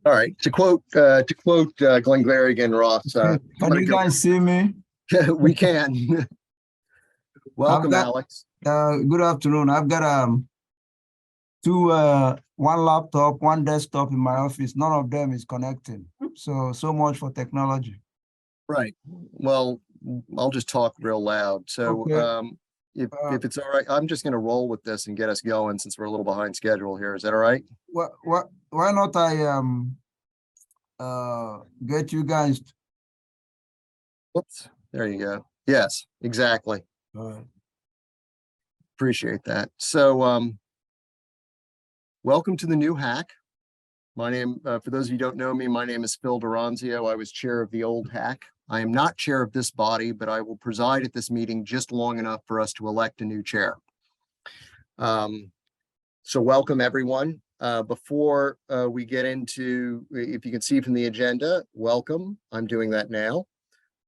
All right. To quote Glengarry again, Ross. Can you guys see me? We can. Welcome, Alex. Good afternoon. I've got one laptop, one desktop in my office. None of them is connecting. So much for technology. Right. Well, I'll just talk real loud. So Okay. if it's all right, I'm just going to roll with this and get us going since we're a little behind schedule here. Is that all right? Why not I get you guys? Whoops. There you go. Yes, exactly. Right. Appreciate that. So welcome to the new hack. My name, for those of you who don't know me, my name is Phil Duranzio. I was chair of the old hack. I am not chair of this body, but I will preside at this meeting just long enough for us to elect a new chair. So welcome, everyone. Before we get into, if you can see from the agenda, welcome. I'm doing that now.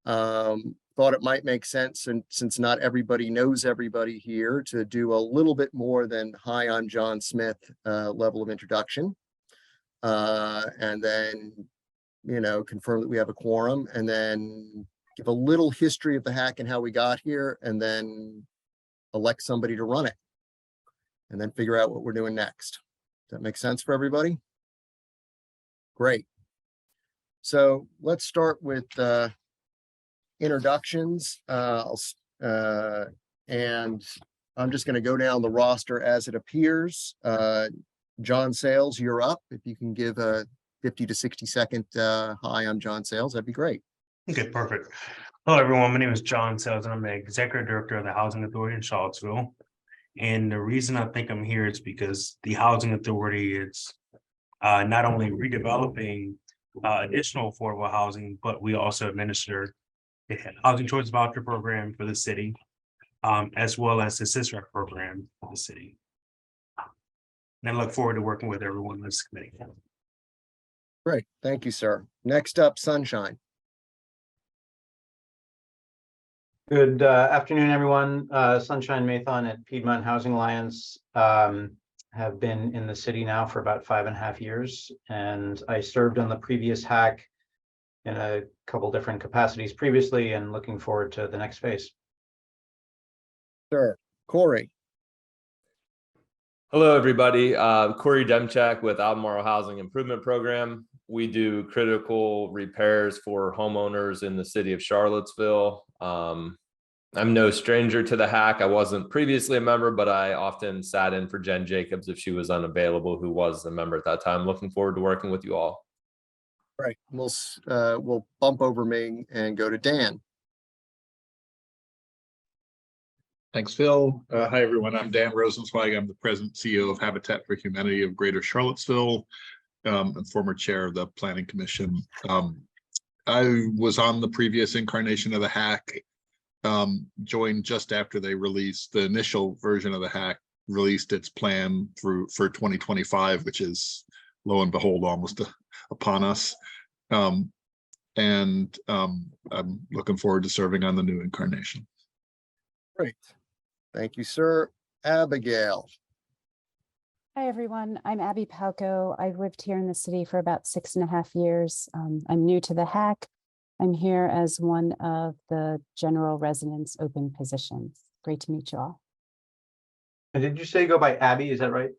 Thought it might make sense, and since not everybody knows everybody here, to do a little bit more than "Hi, I'm John Smith" level of introduction. And then, confirm that we have a quorum, and then give a little history of the hack and how we got here, and then elect somebody to run it, and then figure out what we're doing next. Does that make sense for everybody? Great. So let's start with introductions. And I'm just going to go down the roster as it appears. John Sales, you're up. If you can give a 50 to 60 second hi, I'm John Sales, that'd be great. Okay, perfect. Hello, everyone. My name is John Sales, and I'm the Executive Director of the Housing Authority in Charlottesville. And the reason I think I'm here is because the Housing Authority is not only redeveloping additional affordable housing, but we also administer the Housing Choice Voucher Program for the city, as well as the SISRAC program for the city. And I look forward to working with everyone in this committee. Great. Thank you, sir. Next up, Sunshine. Good afternoon, everyone. Sunshine Mathon at Piedmont Housing Alliance. Have been in the city now for about 5.5 years, and I served on the previous hack in a couple different capacities previously, and looking forward to the next phase. Sure. Corey. Hello, everybody. Corey Demchak with Albemarle Housing Improvement Program. We do critical repairs for homeowners in the city of Charlottesville. I'm no stranger to the hack. I wasn't previously a member, but I often sat in for Jen Jacobs if she was unavailable, who was a member at that time. Looking forward to working with you all. Right. We'll bump over me and go to Dan. Thanks, Phil. Hi, everyone. I'm Dan Rosenzweig. I'm the president and CEO of Habitat for Humanity of Greater Charlottesville, and former chair of the Planning Commission. I was on the previous incarnation of the hack, joined just after they released the initial version of the hack, released its plan for 2025, which is, lo and behold, almost upon us. I'm looking forward to serving on the new incarnation. Great. Thank you, sir. Abigail. Hi, everyone. I'm Abby Palco. I've lived here in the city for about 6.5 years. I'm new to the hack. I'm here as one of the general residence open positions. Great to meet you all. And did you say you go by Abby? Is that right?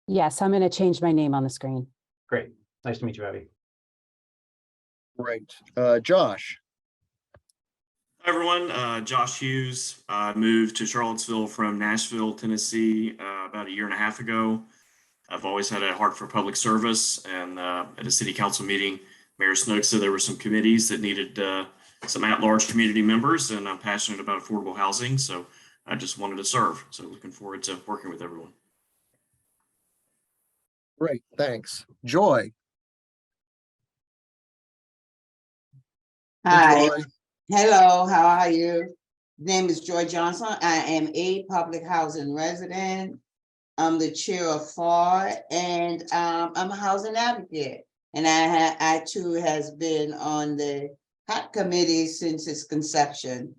Yes, I'm going to change my name on the screen. Great. Nice to meet you, Abby. Great. Josh. Hi, everyone. Josh Hughes. I moved to Charlottesville from Nashville, Tennessee, about 1.5 years ago. I've always had a heart for public service, and at a city council meeting, Mayor Snooks said there were some committees that needed some at-large community members, and I'm passionate about affordable housing, so I just wanted to serve. So looking forward to working with everyone. Great, thanks. Joy. Hi. Joy. Hello, how are you? Name is Joy Johnson. I am a public housing resident. I'm the chair of FAR, and I'm a housing advocate. And I too has been on the HAC committee since its conception.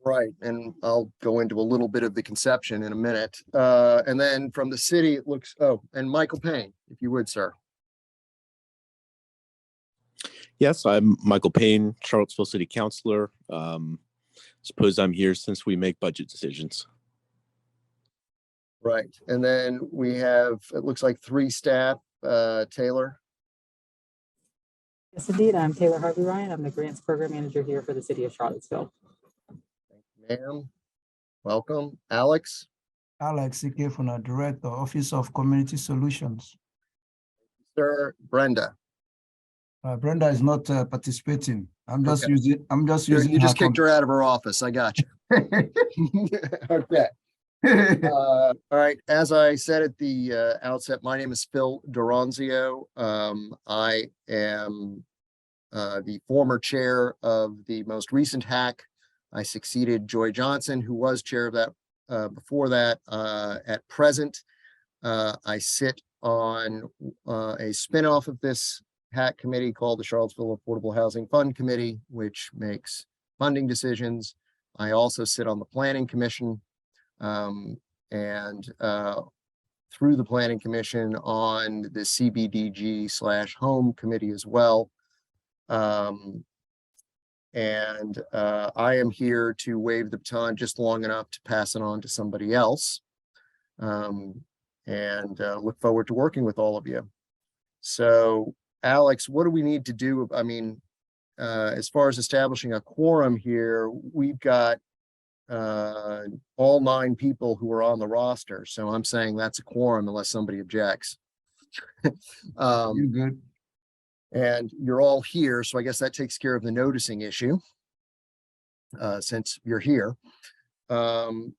Right, and I'll go into a little bit of the conception in a minute. And then from the city, it looks, oh, and Michael Payne, if you would, sir. Yes, I'm Michael Payne, Charlottesville City Councilor. Suppose I'm here since we make budget decisions. Right, and then we have, it looks like 3 staff, Taylor. Yes, indeed. I'm Taylor Harvey Ryan. I'm the Grants Program Manager here for the City of Charlottesville. Ma'am, welcome. Alex, Alex Ikefuna, Director, Office of Community Solutions. sir, Brenda. Brenda is not participating. I'm just Okay. using, I'm just You using. just kicked her out of her office. I got you. Okay. All right, as I said at the outset, my name is Phil Duranzio. I am the former chair of the most recent HAC. I succeeded Joy Johnson, who was chair of that before that. At present, I sit on a spinoff of this HAC committee called the Charlottesville Affordable Housing Fund Committee, which makes funding decisions. I also sit on the Planning Commission. And through the Planning Commission on the CBDG/Home Committee as well. I am here to wave the baton just long enough to pass it on to somebody else. Look forward to working with all of you. So, Alex, what do we need to do? I mean, as far as establishing a quorum here, we've got all 9 people who are on the roster. So I'm saying that's a quorum unless somebody objects. You good? And you're all here, so I guess that takes care of the noticing issue, since you're here. And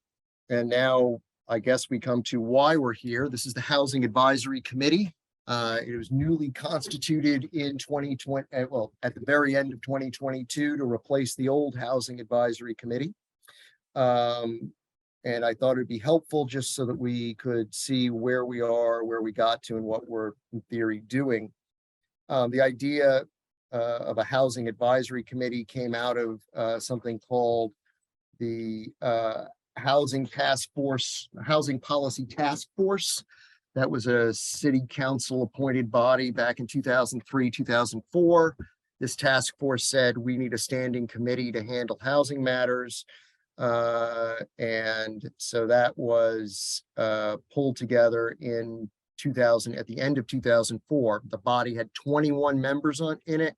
now I guess we come to why we're here. This is the Housing Advisory Committee. It was newly constituted in 2020, well, at the very end of 2022 to replace the old Housing Advisory Committee. And I thought it'd be helpful just so that we could see where we are, where we got to, and what we're in theory doing. The idea of a housing advisory committee came out of something called the Housing Policy Task Force. That was a city council appointed body back in 2003, 2004. This task force said we need a standing committee to handle housing matters. And so that was pulled together in 2000, at the end of 2004. The body had 21 members in it.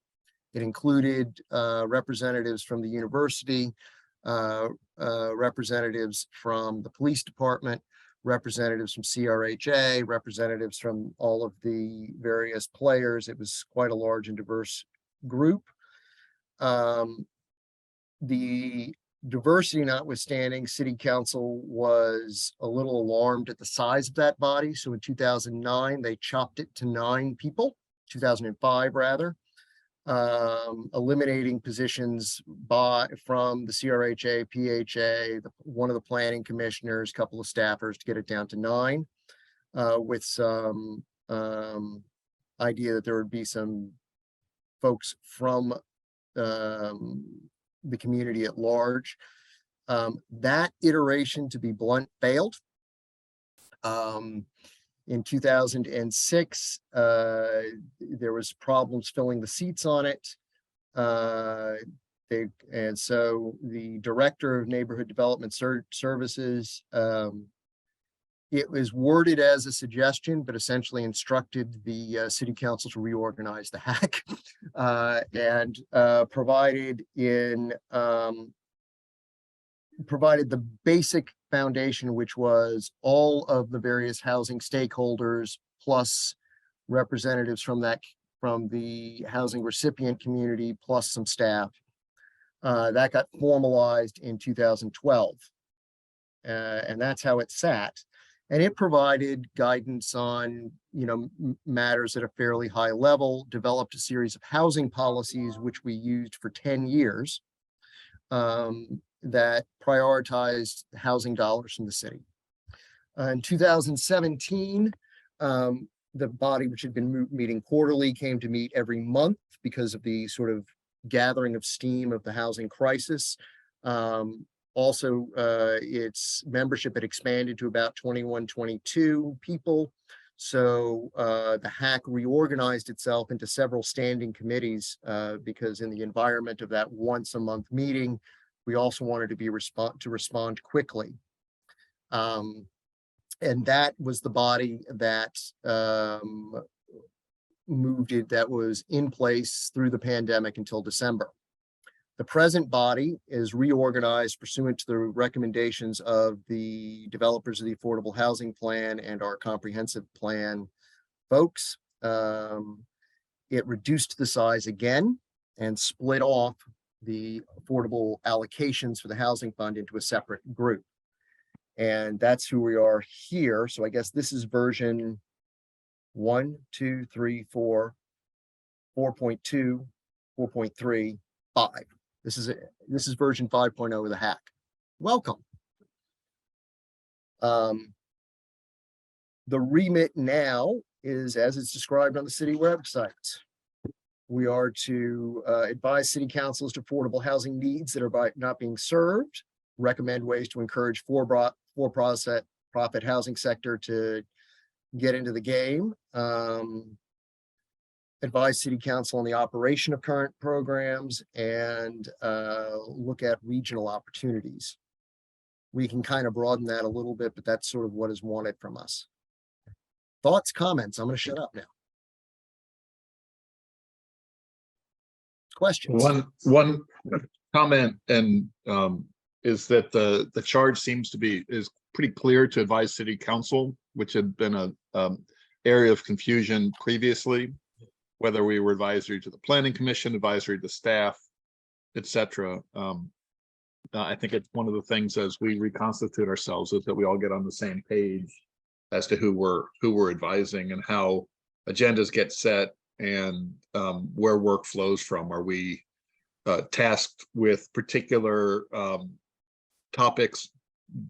It included representatives from the university, representatives from the police department, representatives from CRHA, representatives from all of the various players. It was quite a large and diverse group. The diversity notwithstanding, City Council was a little alarmed at the size of that body. So in 2009, they chopped it to 9 people, 2005 rather, eliminating positions from the CRHA, PHA, one of the planning commissioners, a couple of staffers to get it down to 9, with some idea that there would be some folks from the community at large. That iteration, to be blunt, failed. In 2006, there was problems filling the seats on it. And so the director of neighborhood development services, it was worded as a suggestion, but essentially instructed the city council to reorganize the HAC and provided the basic foundation, which was all of the various housing stakeholders plus representatives from the housing recipient community plus some staff. That got formalized in 2012. And that's how it sat. And it provided guidance on, matters at a fairly high level, developed a series of housing policies, which we used for 10 years, that prioritized housing dollars from the city. In 2017, the body, which had been meeting quarterly, came to meet every month because of the sort of gathering of steam of the housing crisis. Also, its membership had expanded to about 21, 22 people. So the HAC reorganized itself into several standing committees because in the environment of that once a month meeting, we also wanted to respond quickly. And that was the body that that was in place through the pandemic until December. The present body is reorganized pursuant to the recommendations of the developers of the Affordable Housing Plan and our comprehensive plan folks. It reduced the size again and split off the affordable allocations for the housing fund into a separate group. And that's who we are here. So I guess this is version 1, 2, 3, 4, 4.2, 4.3, 5. This is version 5.0 of the HAC. Welcome. The remit now is as it's described on the city website. We are to advise city councils to affordable housing needs that are not being served, recommend ways to encourage for-profit housing sector to get into the game, advise city council on the operation of current programs, and look at regional opportunities. We can kind of broaden that a little bit, but that's sort of what is wanted from us. Thoughts, comments? I'm going to shut up now. Questions? One comment and is that the charge seems to be pretty clear to advise city council, which had been a area of confusion previously, whether we were advisory to the planning commission, advisory to staff, etc. I think it's one of the things as we reconstitute ourselves is that we all get on the same page as to who we're advising and how agendas get set and where work flows from. Are we tasked with particular topics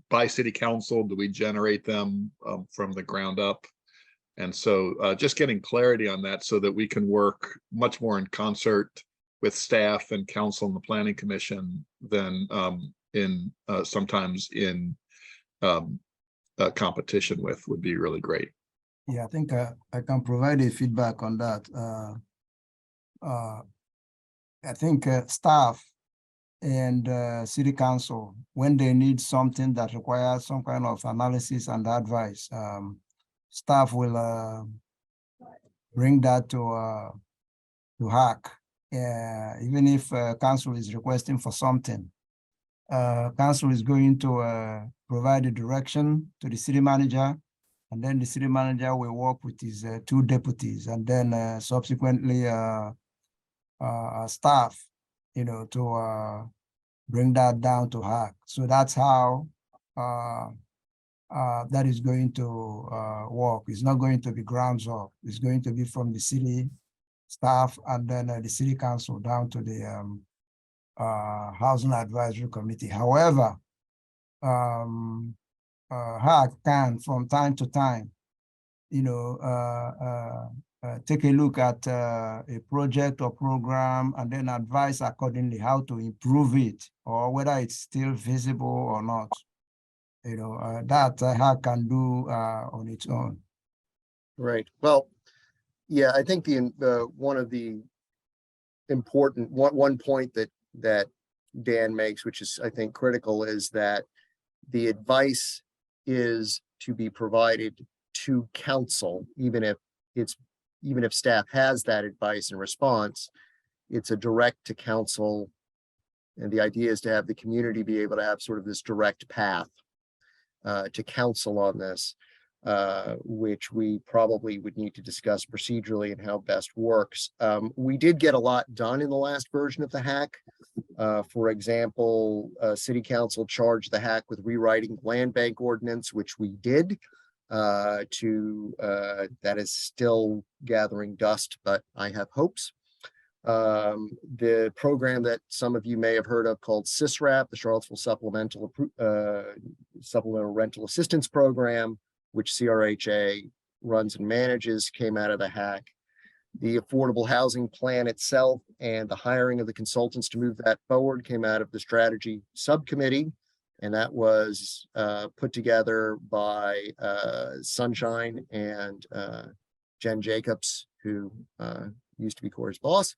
by city council? Do we generate them from the ground up? And so just getting clarity on that so that we can work much more in concert with staff and council and the planning commission than sometimes in competition with would be really great. Yeah, I think I can provide a feedback on that. I think staff and city council, when they need something that requires some kind of analysis and advice, staff will bring that to HAC. Even if council is requesting for something, council is going to provide the direction to the city manager, and then the city manager will work with his 2 deputies, and then subsequently staff, to bring that down to HAC. So that's how that is going to work. It's not going to be grounds up. It's going to be from the city staff and then the city council down to the housing advisory committee. However, HAC can from time to time, take a look at a project or program and then advise accordingly how to improve it or whether it's still visible or not. That HAC can do on its own. Right. Well, yeah, I think one of the important one point that Dan makes, which is I think critical, is that the advice is to be provided to council, even if staff has that advice and response, it's a direct to council. And the idea is to have the community be able to have sort of this direct path to council on this, which we probably would need to discuss procedurally and how best works. We did get a lot done in the last version of the HAC. For example, city council charged the HAC with rewriting land bank ordinance, which we did. That is still gathering dust, but I have hopes. The program that some of you may have heard of called SISRAP, the Charlottesville Supplemental Rental Assistance Program, which CRHA runs and manages, came out of the HAC. The Affordable Housing Plan itself and the hiring of the consultants to move that forward came out of the Strategy Subcommittee, And that was put together by Sunshine and Jen Jacobs, who used to be Corey's boss.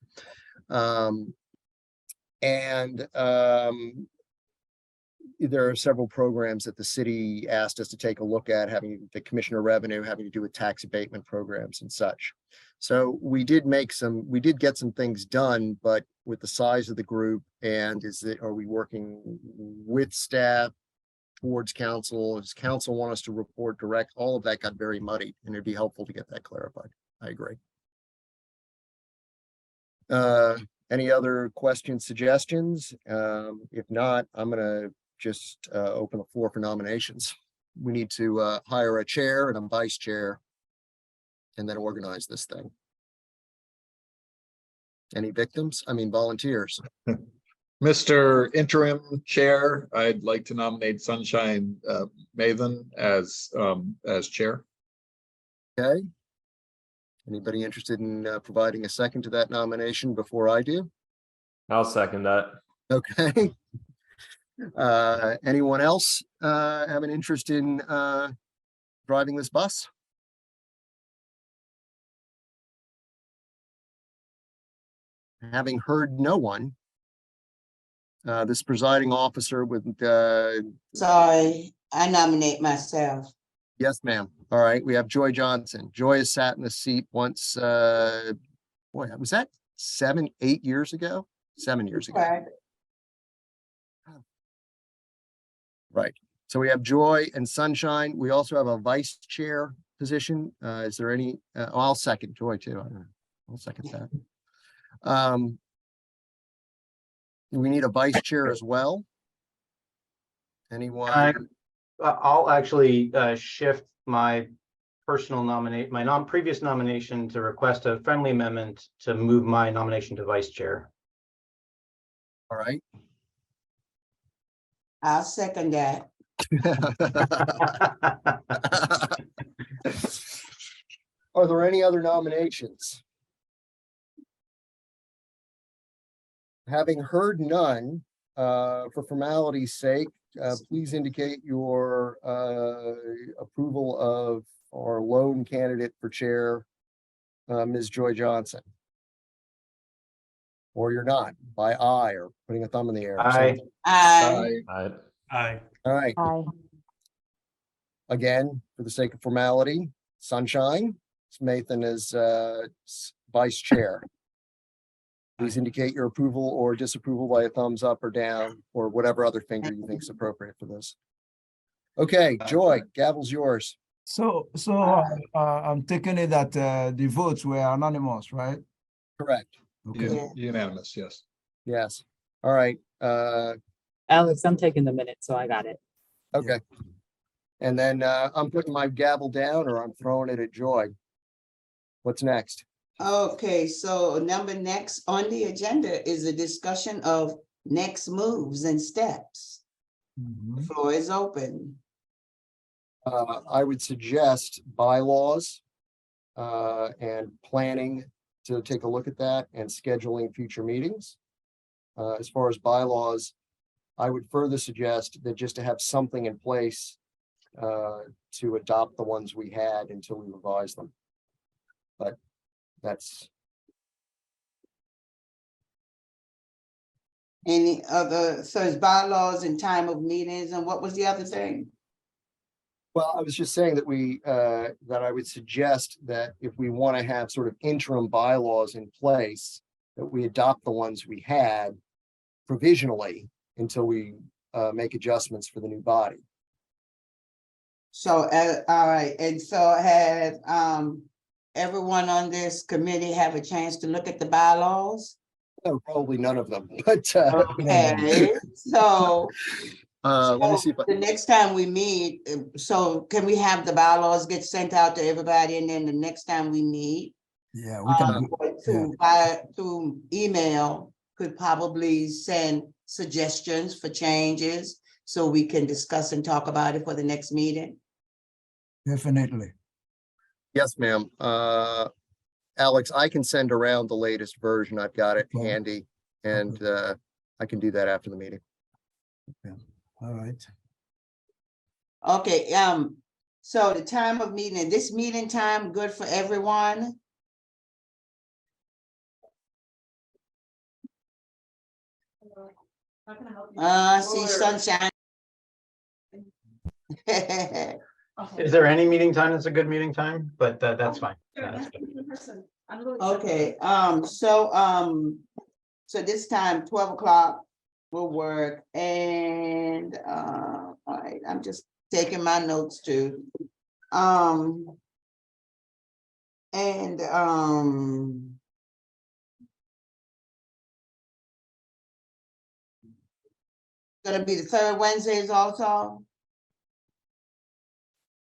There are several programs that the city asked us to take a look at, having the Commissioner of Revenue, having to do with tax abatement programs and such. So we did get some things done, but with the size of the group and are we working with staff towards council? Does council want us to report direct? All of that got very muddy, and it'd be helpful to get that clarified. I agree. Any other questions, suggestions? If not, I'm gonna just open the floor for nominations. We need to hire a chair and a vice chair and then organize this thing. Any volunteers? Mr. Interim Chair, I'd like to nominate Sunshine Mathan as chair. Okay. Anybody interested in providing a second to that nomination before I do? I'll second that. Okay. Anyone else have an interest in driving this bus? Having heard no one, this presiding officer with Sorry, I nominate myself. yes, ma'am. All right, we have Joy Johnson. Joy has sat in the seat once, boy, was that 8 years ago? 7 years ago. Right. Right. So we have Joy and Sunshine. We also have a vice chair position. Is there any, I'll second Joy too. I'll second that. We need a vice chair as well. Anyone? I'll actually shift my personal previous nomination to request a friendly amendment to move my nomination to vice chair. All right. I'll second that. Are there any other nominations? Having heard none, for formality's sake, please indicate your approval of our lone candidate for chair, Ms. Joy Johnson. Or you're not, by aye or putting a thumb in the air. or Aye. something. Aye. Aye. All right. Aye. Again, for the sake of formality, Sunshine, Mathan is vice chair. Please indicate your approval or disapproval by a thumbs up or down, or whatever other finger you think is appropriate for this. Okay, Joy, gavel's yours. So I'm taking it that the votes were anonymous, right? Correct. Okay. Yeah. Unanimous, yes. Yes. All right. Alex, I'm taking the minute, so I got it. Okay. And then I'm putting my gavel down, or I'm throwing it at Joy. What's next? Okay, so next on the agenda is a discussion of next moves and steps. Mhm. The floor is open. I would suggest bylaws and planning to take a look at that and scheduling future meetings. As far as bylaws, I would further suggest that just to have something in place to adopt the ones we had until we revise them. But that's Any other, so it's bylaws and time of meetings, and what was the other thing? well, I was just saying that that I would suggest that if we want to have sort of interim bylaws in place, that we adopt the ones we had provisionally until we make adjustments for the new body. So, all right, and so has everyone on this committee have a chance to look at the bylaws? Oh, probably none of them, but Okay, so let me see if the next time we meet, so can we have the bylaws get sent out to everybody, and then the next time we meet? Yeah, we can. Through email, could probably send suggestions for changes, so we can discuss and talk about it for the next meeting. Definitely. yes, ma'am. Alex, I can send around the latest version. I've got it Okay. handy, and I can do that after the meeting. All right. Okay, so the time of meeting, this meeting time, good for everyone? See sunshine. Is there any meeting time that's a good meeting time? But that's fine. That's good. Okay, so this time, 12 o'clock will work, and, all right, I'm just taking my notes too. And, gonna be the third Wednesdays also?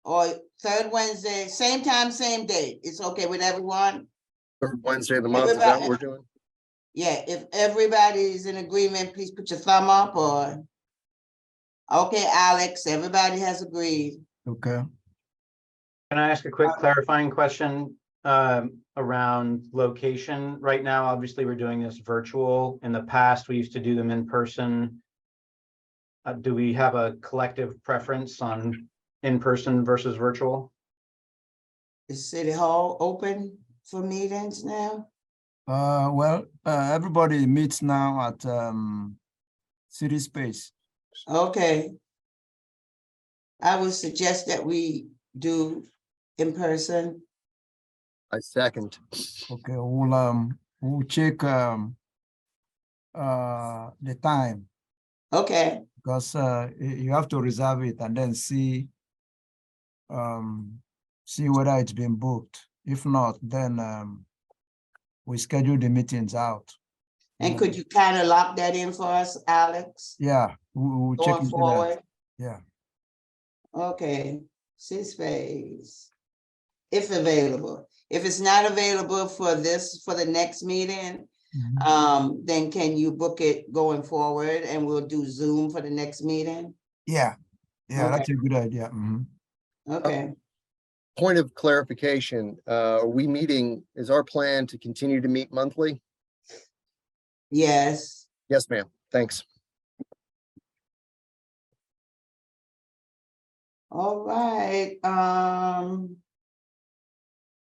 Or third Wednesday, same time, same date, it's okay with everyone? Third Wednesday of the month, is that what we're doing? Yeah, if everybody's in agreement, please put your thumb up or. Okay, Alex, everybody has agreed. Okay. Can I ask a quick clarifying question around location? Right now, obviously, we're doing this virtual. In the past, we used to do them in person. Do we have a collective preference on in-person versus virtual? Is City Hall open for meetings now? Well, everybody meets now at City Space. Okay. I would suggest that we do in person. I second. Okay, we'll check the time, Okay, because you have to reserve it and then see whether it's been booked. If not, then we schedule the meetings out. and could you kind of lock that in for us, Alex? Yeah, we'll check Going into that. forward? Yeah. Okay, City Space. If available. If it's not available for the next meeting, Mhm. then can you book it going forward and we'll do Zoom for the next meeting? Yeah, that's Okay. a good idea. Mhm. Okay, Point of clarification, are we meeting, is our plan to continue to meet monthly? yes. Yes, ma'am. Thanks. All right,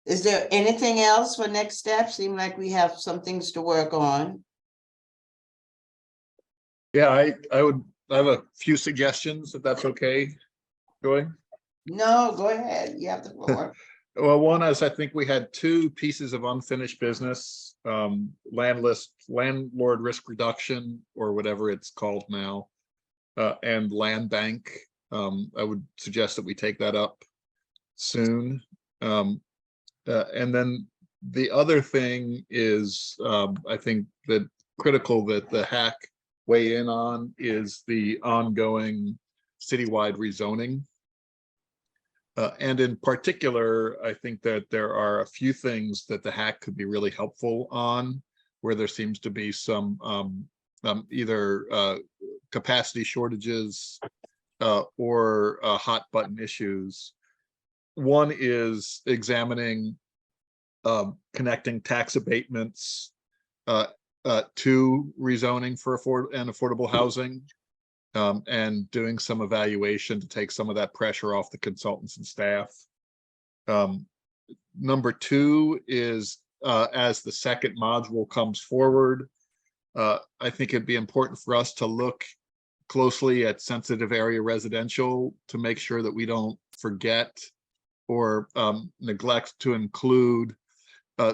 is there anything else for next steps? Seem like we have some things to work on. Yeah, I have a few suggestions, if that's okay, Joy. No, go ahead, you have the floor. Well, one is I think we had two pieces of unfinished business, landlord risk reduction, or whatever it's called now, and land bank. I would suggest that we take that up soon. And then the other thing is, I think that critical that the hack weigh in on is the ongoing citywide rezoning. And in particular, I think that there are a few things that the hack could be really helpful on, where there seems to be some either capacity shortages or hot button issues. One is examining connecting tax abatements to rezoning for affordable housing. And doing some evaluation to take some of that pressure off the consultants and staff. Number two is as the second module comes forward, I think it'd be important for us to look closely at sensitive area residential to make sure that we don't forget or neglect to include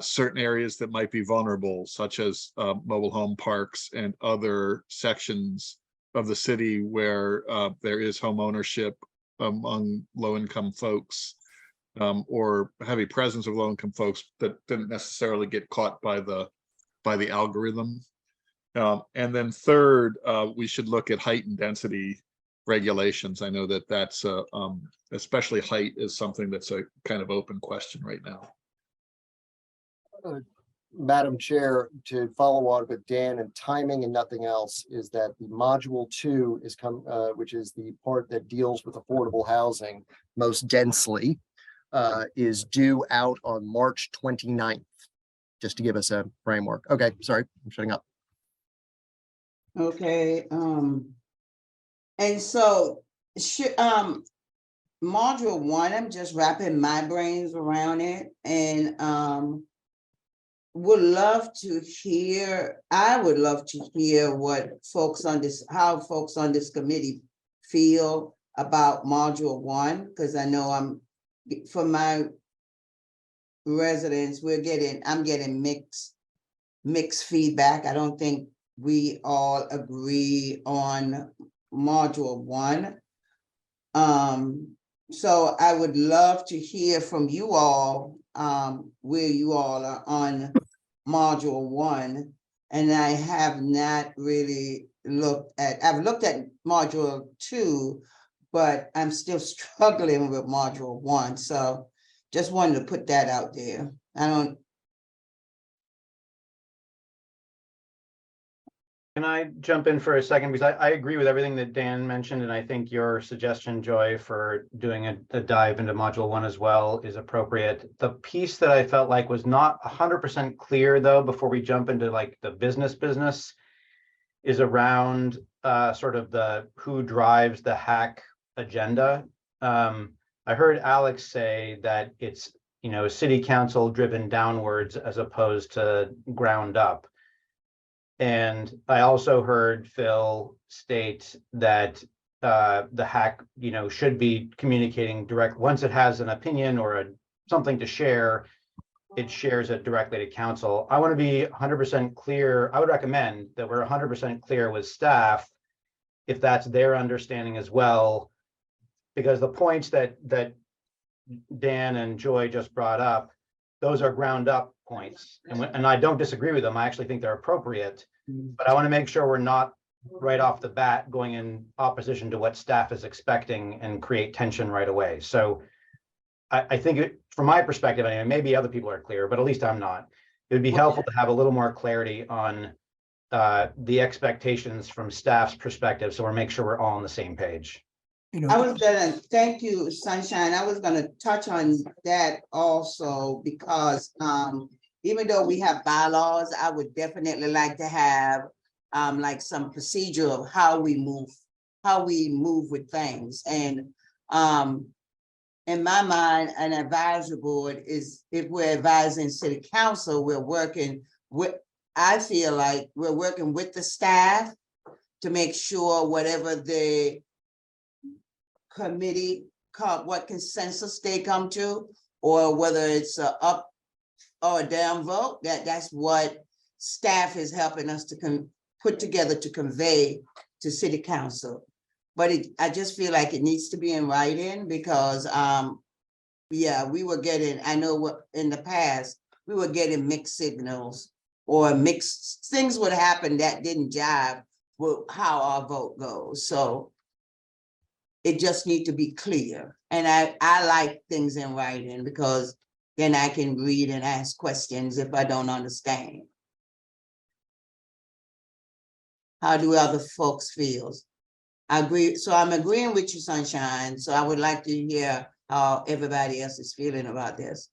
certain areas that might be vulnerable, such as mobile home parks and other sections of the city where there is home ownership among low-income folks, or heavy presence of low-income folks that didn't necessarily get caught by the algorithm. And then third, we should look at height and density regulations. I know that that's especially height is something that's a kind of open question right now. Madam Chair, to follow on with Dan, and timing and nothing else, is that the module 2 is which is the part that deals with affordable housing most densely, is due out on March 29th, just to give us a framework. Okay, sorry, I'm shutting up. Okay, And so, should, module one, I'm just wrapping my brains around it and, would love to hear, I would love to hear what folks on this, how folks on this committee feel about module one, because I know for my residents, I'm getting mixed feedback. I don't think we all agree on module one. So I would love to hear from you all, where you all are on module one. And I have not really I've looked at module two, but I'm still struggling with module one. So just wanted to put that out there. Can I jump in for a second? Because I agree with everything that Dan mentioned, and I think your suggestion, Joy, for doing a dive into module one as well is appropriate. The piece that I felt like was not 100% clear, though, before we jump into like the business is around sort of the who drives the hack agenda. I heard Alex say that it's, city council driven downwards as opposed to ground up. And I also heard Phil state that the hack, should be communicating direct, once it has an opinion or something to share, it shares it directly to council. I want to be 100% clear. I would recommend that we're 100% clear with staff if that's their understanding as well, because the points that Dan and Joy just brought up, those are ground up points, and I don't disagree with them. I actually think they're appropriate, but I want to make sure we're not right off the bat going in opposition to what staff is expecting and create tension right away. So I think from my perspective, and maybe other people are clear, but at least I'm not. It would be helpful to have a little more clarity on the expectations from staff's perspective, so we're make sure we're all on the same page. Thank you, Sunshine. I was gonna touch on that also because even though we have bylaws, I would definitely like to have like some procedure of how we move with things. And in my mind, an advisory board is, if we're advising city council, I feel like we're working with the staff to make sure whatever the committee, what consensus they come to, or whether it's a up or a down vote, that's what staff is helping us to put together to convey to city council. But I just feel like it needs to be in writing because, yeah, I know what in the past, we were getting mixed signals or mixed things would happen that didn't jive with how our vote goes. So it just needs to be clear. And I like things in writing because then I can read and ask questions if I don't understand. How do other folks feel? I agree. So I'm agreeing with you, Sunshine. So I would like to hear how everybody else is feeling about this.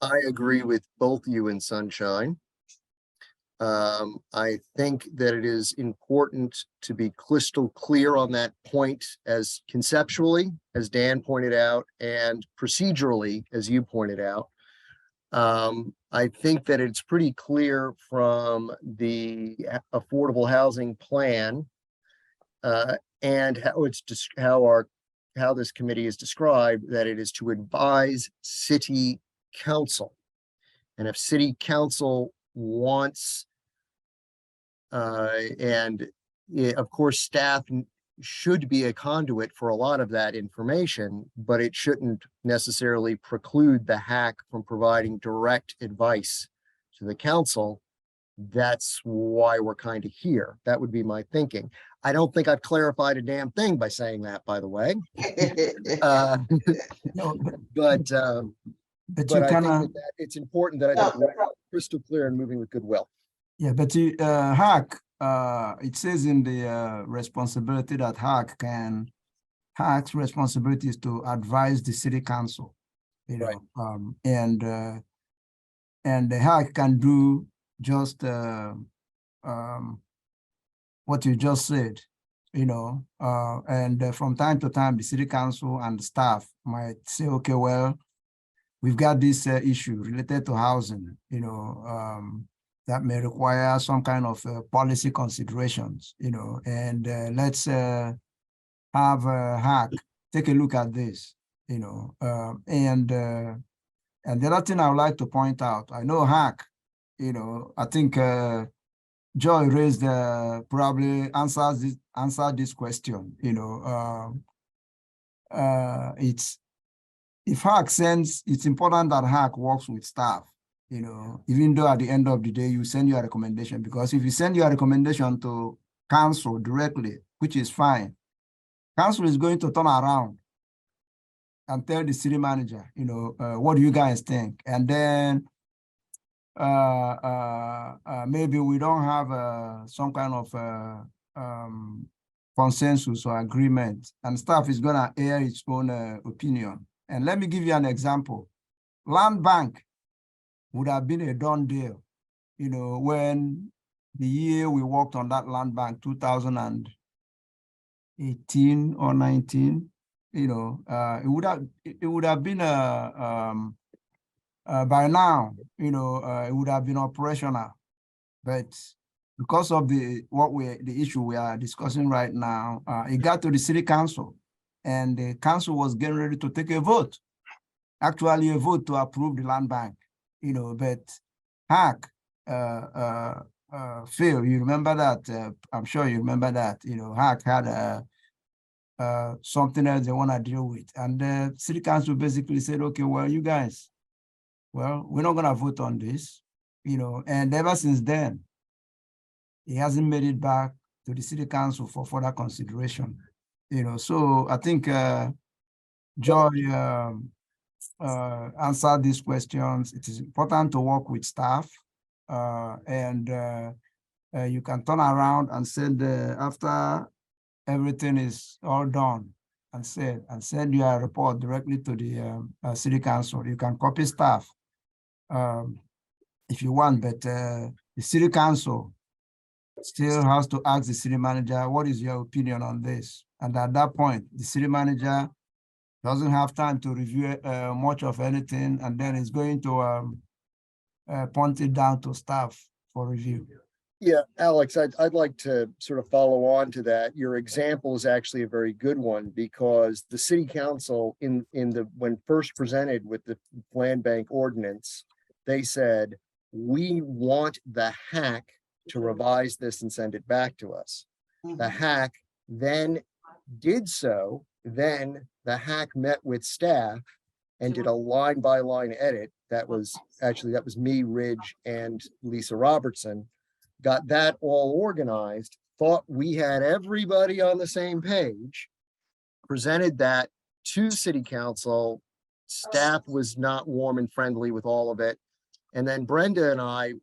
I agree with both you and Sunshine. I think that it is important to be crystal clear on that point, as conceptually, as Dan pointed out, and procedurally, as you pointed out. I think that it's pretty clear from the affordable housing plan and how this committee is described, that it is to advise city council. And if city council wants, of course, staff should be a conduit for a lot of that information, but it shouldn't necessarily preclude the hack from providing direct advice to the council. That's why we're kind of here. That would be my thinking. I don't think I've clarified a damn thing by saying that, by the way. But I think that it's important that I think we're crystal clear and moving with goodwill. Yeah, but hack, it says in the responsibility that hack's responsibility is to advise the city council, Right. And the hack can do just what you just said. and from time to time, the city council and the staff might say, okay, well, we've got this issue related to housing, that may require some kind of policy considerations, and let's have a hack, take a look at this, and the other thing I would like to point out, I know hack, I think Joy raised probably answered this question, it's if hack sends, it's important that hack works with staff, even though at the end of the day, you send your recommendation, because if you send your recommendation to council directly, which is fine, council is going to turn around and tell the city manager, what do you guys think? And then maybe we don't have some kind of consensus or agreement, and staff is gonna air its own opinion. And let me give you an example. Land bank would have been a done deal, when the year we worked on that land bank, 2018 or 19, it would have been by now, it would have been operational, but because of the issue we are discussing right now, it got to the city council, and the council was getting ready to take a vote, actually a vote to approve the land bank, but hack Phil, you remember that? I'm sure you remember that. Hack had something else they want to deal with, and the city council basically said, okay, well, you guys, well, we're not going to vote on this, and ever since then, he hasn't made it back to the city council for further consideration. So I think Joy answered these questions. It is important to work with staff, and you can turn around and send after everything is all done and send your report directly to the city council. You can copy staff if you want, but the city council still has to ask the city manager, what is your opinion on this? And at that point, the city manager doesn't have time to review much of anything, and then it's going to punt it down to staff for review. Yeah, Alex, I'd like to sort of follow on to that. Your example is actually a very good one, because the city council when first presented with the land bank ordinance, they said, we want the hack to revise this and send it back to us. The hack then did so. Then the hack met with staff and did a line by line edit. That was me, Ridge, and Lisa Robertson. Got that all organized, thought we had everybody on the same page, presented that to city council. Staff was not warm and friendly with all of it. And then Brenda and I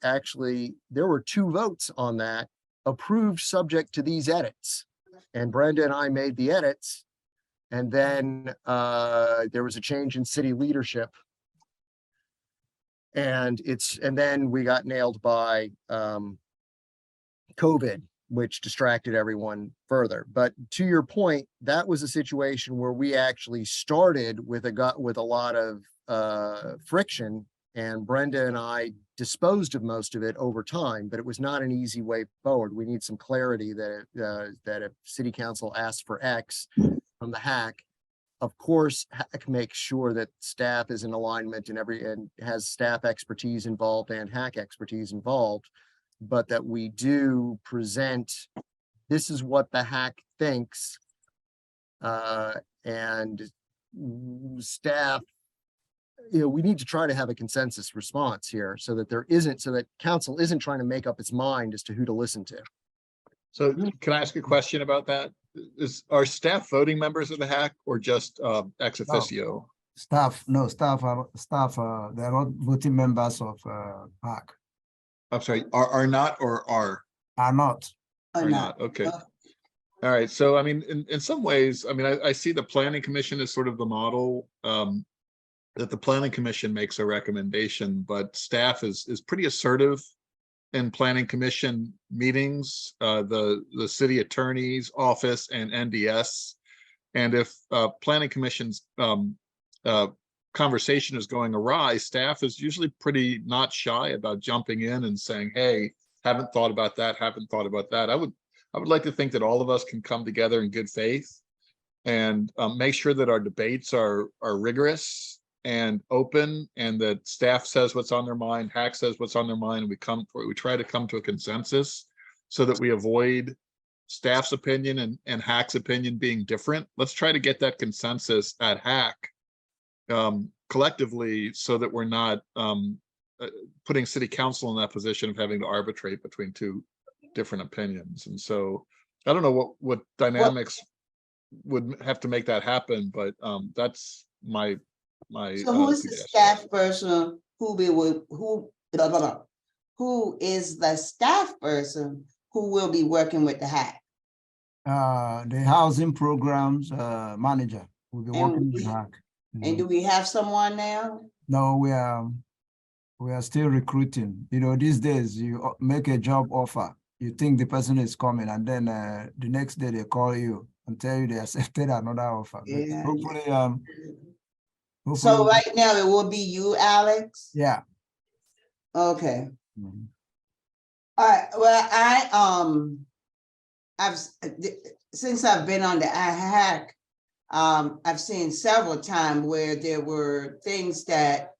there were 2 votes on that, approved subject to these edits. And Brenda and I made the edits. And then there was a change in city leadership. And then we got nailed by COVID, which distracted everyone further. But to your point, that was a situation where we actually started with a lot of friction, and Brenda and I disposed of most of it over time, but it was not an easy way forward. We need some clarity that if city council asks for X from the hack, of course, hack makes sure that staff is in alignment and has staff expertise involved and hack expertise involved, but that we do present, this is what the hack thinks, and staff, we need to try to have a consensus response here so that council isn't trying to make up its mind as to who to listen to. So can I ask a question about that? Are staff voting members of the hack or just ex officio? Staff, no, staff, they're not voting members of hack. I'm sorry, are not or are? Are not. Are not, okay. All right, so I mean, in some ways, I mean, I see the planning commission as sort of the model, that the planning commission makes a recommendation, but staff is pretty assertive and planning commission meetings, the city attorney's office and NDS. And if planning commission's conversation is going awry, staff is usually pretty not shy about jumping in and saying, hey, haven't thought about that, haven't thought about that. I would like to think that all of us can come together in good faith and make sure that our debates are rigorous and open, and that staff says what's on their mind, HAC says what's on their mind, and we try to come to a consensus so that we avoid staff's opinion and HAC's opinion being different. Let's try to get that consensus at HAC collectively, so that we're not putting city council in that position of having to arbitrate between two different opinions. And so I don't know what dynamics would have to make that happen, but that's my So who is the suggestion. staff person who is the staff person who will be working with the HAC? The housing programs manager will be And working with we- HAC. And do we have someone now? No, we are still recruiting. You know, these days you make a job offer, you think the person is coming, and then the next day they call you and tell you they accepted another offer. But Yeah. hopefully, So hopefully, right now it will be you, Alex? yeah. Okay. Mhm. All right, well, since I've been on the HAC, I've seen several times where there were things that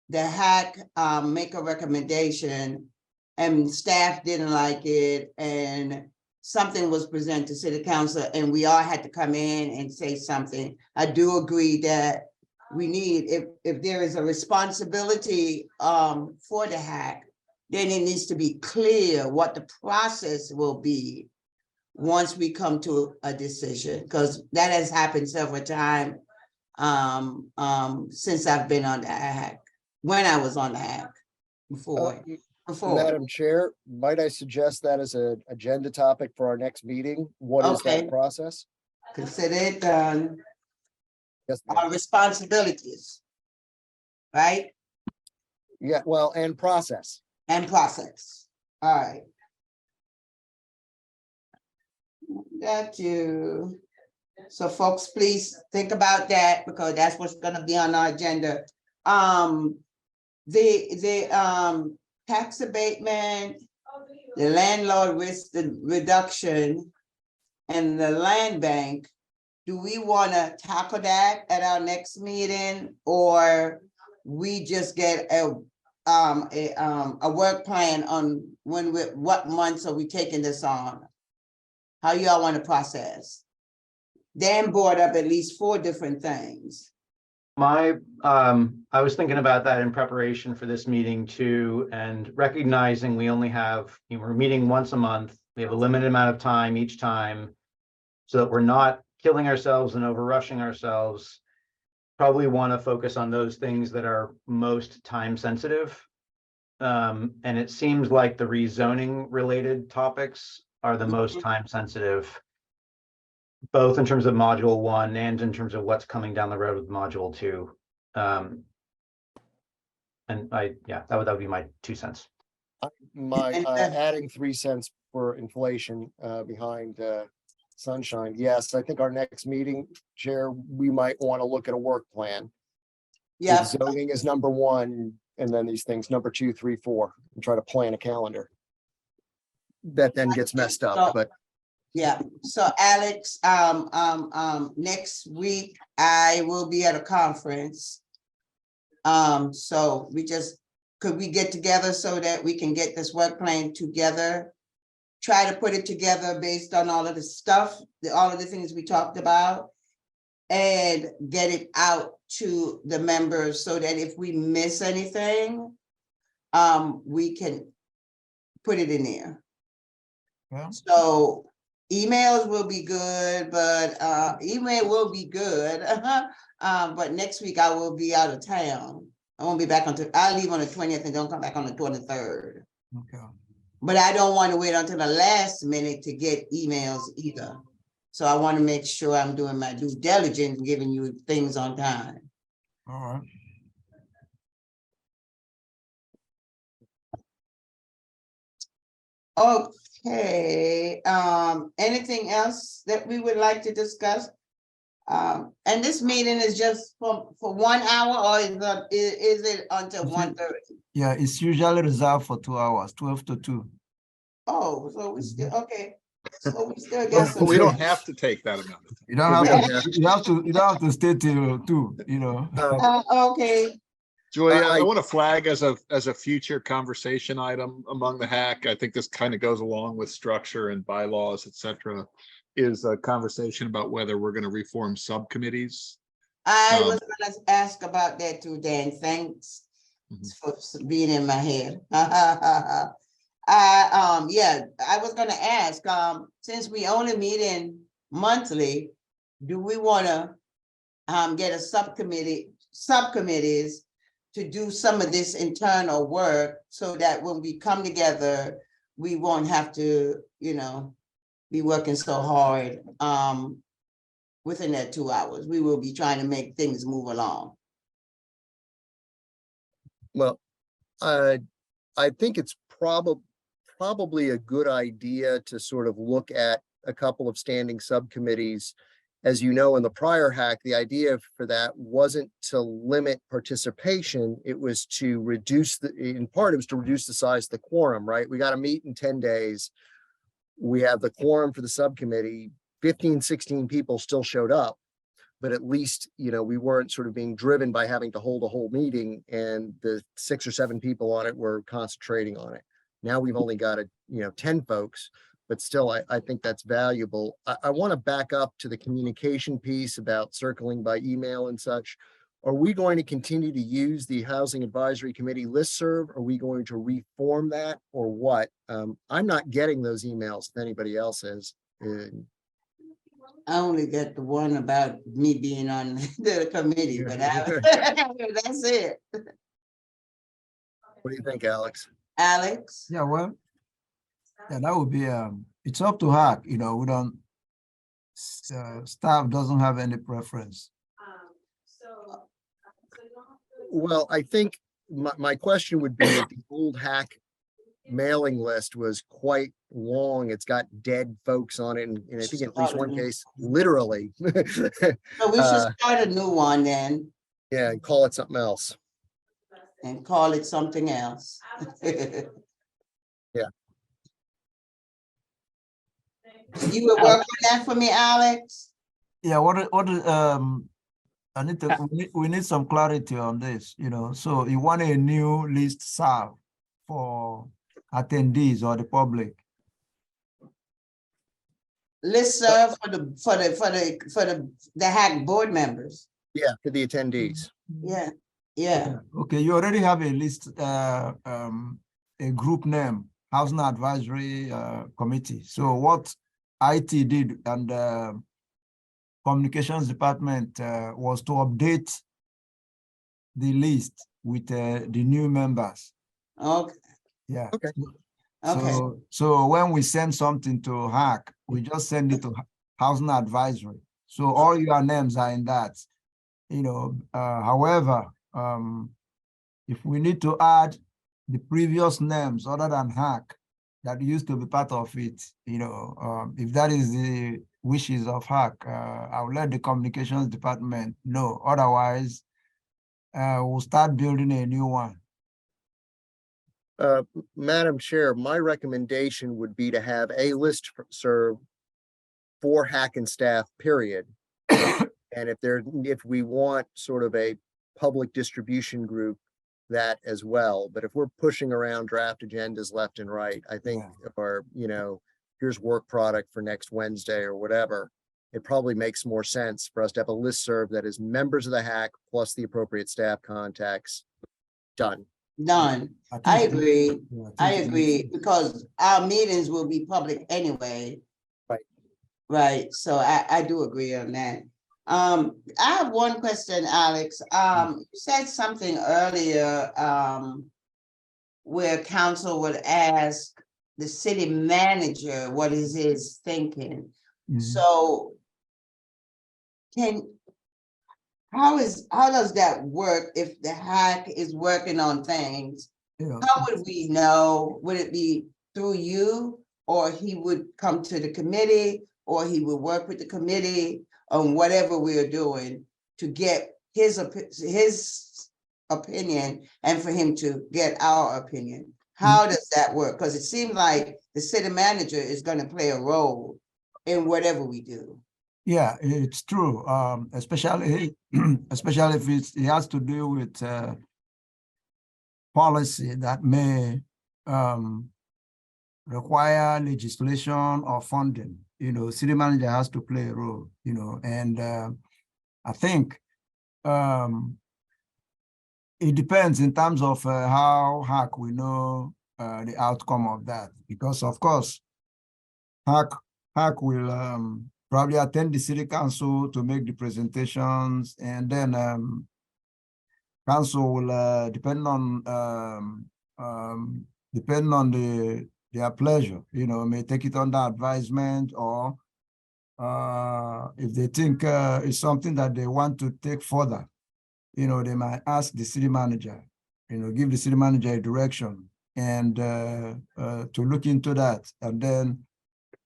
the HAC make a recommendation and staff didn't like it, and something was presented to city council and we all had to come in and say something. I do agree that we need, if there is a responsibility for the HAC, then it needs to be clear what the process will be once we come to a decision, because that has happened several times since I've been on the HAC, when I was on the HAC before. Madam Chair, might I suggest that as an agenda topic for our next meeting? What is Okay. that process? Consider it done, Yes, ma'am. our responsibilities, right? Yeah, well, and process. And process, all right. Got you. So folks, please think about that, because that's what's gonna be on our agenda. The tax abatement, the landlord risk reduction, and the land bank. Do we wanna tackle that at our next meeting, or we just get a work plan on what months are we taking this on? How y'all want to process? Dan brought up at least 4 different things. I was thinking about that in preparation for this meeting too, and recognizing we only have, we're meeting once a month. We have a limited amount of time each time, so that we're not killing ourselves and over rushing ourselves. Probably want to focus on those things that are most time sensitive. And it seems like the rezoning related topics are the most time sensitive, both in terms of module 1 and in terms of what's coming down the road with module 2. And that would be my 2 cents. My And, adding 3 cents for inflation behind Sunshine. Yes, I think our next meeting, Chair, we might want to look at a work plan. Yeah, With zoning is number 1, and then these things, number 2, 3, 4, and try to plan a calendar. That then gets messed up, but yeah. So Alex, next week I will be at a conference. So could we get together so that we can get this work plan together? Try to put it together based on all of the stuff, all of the things we talked about, and get it out to the members so that if we miss anything, we can put it in there. Yeah. So emails will be good, but but next week I will be out of town. I won't be back I'll leave on the 20th and don't come back on the 23rd. Okay. But I don't want to wait until the last minute to get emails either. So I want to make sure I'm doing my due diligence, giving you things on time. All right. Okay, anything else that we would like to discuss? And this meeting is just for 1 hour, or is it until Is it- 1:30? Yeah, it's usually reserved for 2 hours, 12 to 2. Oh, so we still, okay, so we still But got But some. we don't have to take that amount of time. You don't But we have don't to, have- you don't have to stay till 2, you know. Okay, Julia, I- I want to flag as a future conversation item among the hack. I think this kind of goes along with structure and bylaws, et cetera, is a conversation about whether we're going to reform subcommittees. I was gonna ask about that too, Dan, thanks Mhm. for being in my head. Yeah, I was gonna ask, since we only meet in monthly, do we wanna get a subcommittees to do some of this internal work so that when we come together, we won't have to, be working so hard, within that 2 hours. We will be trying to make things move along. Well, I think it's probably a good idea to sort of look at a couple of standing subcommittees. As you know, in the prior hack, the idea for that wasn't to limit participation. It was to reduce in part, it was to reduce the size of the quorum, right? We got to meet in 10 days. We have the quorum for the subcommittee, 15, 16 people still showed up. But at least, we weren't sort of being driven by having to hold a whole meeting, and the 6 or 7 people on it were concentrating on it. Now we've only got 10 folks, but still, I think that's valuable. I want to back up to the communication piece about circling by email and such. Are we going to continue to use the Housing Advisory Committee listserv? Are we going to reform that, or what? I'm not getting those emails if anybody else is. I only got the one about me being on the committee, but that's it. What do you think, Alex? Alex? Yeah, well, yeah, that would be, it's up to hack, we don't, staff doesn't have any preference. Well, I think my question would be that the old hack mailing list was quite long. It's got dead folks on it, and I think in at least one case, literally. So we should start a new one then Yeah, and call it something else. and call it something else. Yeah. You would work on that for me, Alex? Yeah, I need to, we need some clarity on this, so you want a new list served for attendees or the public. Listserv for the hack board members. Yeah, for the attendees. Yeah. Okay, you already have a list, a group name, Housing Advisory Committee. So what IT did and Communications Department was to update the list with the new members. Okay. Yeah. Okay. Okay. So when we send something to hack, we just send it to Housing Advisory. So all your names are in that. However, if we need to add the previous names other than hack that used to be part of it, if that is the wishes of hack, I'll let the Communications Department know. Otherwise, we'll start building a new one. Madam Chair, my recommendation would be to have a list serve for hack and staff, period. And if we want sort of a public distribution group, that as well. But if we're pushing around draft agendas left and right, I think if our, here's work product for next Wednesday or whatever, it probably makes more sense for us to have a listserv that is members of the hack plus the appropriate staff contacts. Done. Done. I agree. Yeah, I think agree, because our meetings will be public anyway. Right. Right, so I do agree on that. I have one question, Alex. You said something earlier, where council would ask the city manager what is his thinking. Mhm. So how does that work if the hack is working on things? Yeah. How would we know? Would it be through you, or he would come to the committee, or he would work with the committee on whatever we're doing to get his opinion and for him to get our opinion. How does that work? Because it seems like the city manager is going to play a role in whatever we do. Yeah, it's true. Especially especially if it has to do with policy that may require legislation or funding. You know, city manager has to play a role. You know, and I think it depends in terms of how HAC we know the outcome of that, because of course HAC will probably attend the city council to make the presentations, and then council will depend on their pleasure, you know, may take it under advisement, or if they think it's something that they want to take further, you know, they might ask the city manager, you know, give the city manager a direction and to look into that. And then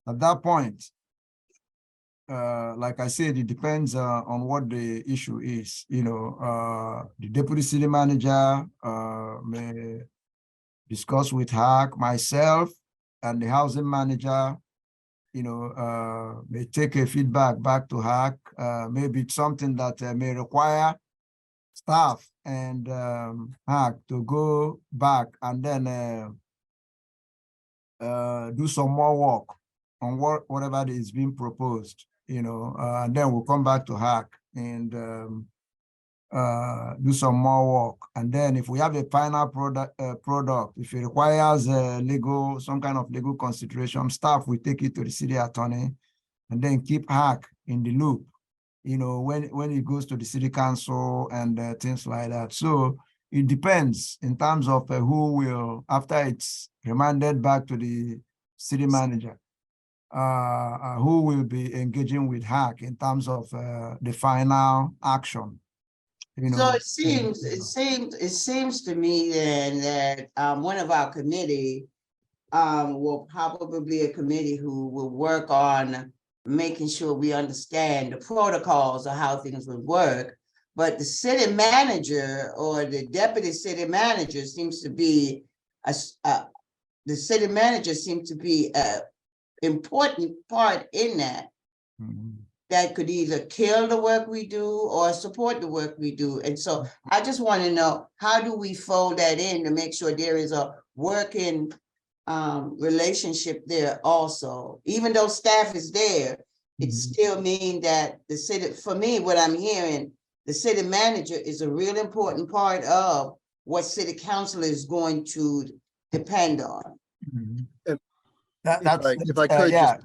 at that point, like I said, it depends on what the issue is. You know, the deputy city manager may discuss with HAC, myself, and the housing manager, you know, may take a feedback back to HAC. Maybe it's something that may require staff and HAC to go back and then do some more work on whatever is being proposed, you know, and then we'll come back to HAC and do some more work. And then if we have a final product, if it requires some kind of legal consideration, staff will take it to the city attorney and then keep HAC in the loop, you know, when it goes to the city council and things like that. So it depends in terms of who will, after it's remanded back to the city manager, who will be engaging with HAC in terms of the final action. You know, So it seems to me then that one of our committee will probably be a committee who will work on making sure we understand the protocols of how things would work. But the city manager or the deputy city manager seems to be an important part in that. That could either kill the work we do or support the work we do. And so I just want to know, how do we fold that in to make sure there is a working relationship there also? Even though staff is there, it still means that the city, for me, what I'm hearing, the city manager is a real important part of what city council is going to depend on. That's if I could yeah,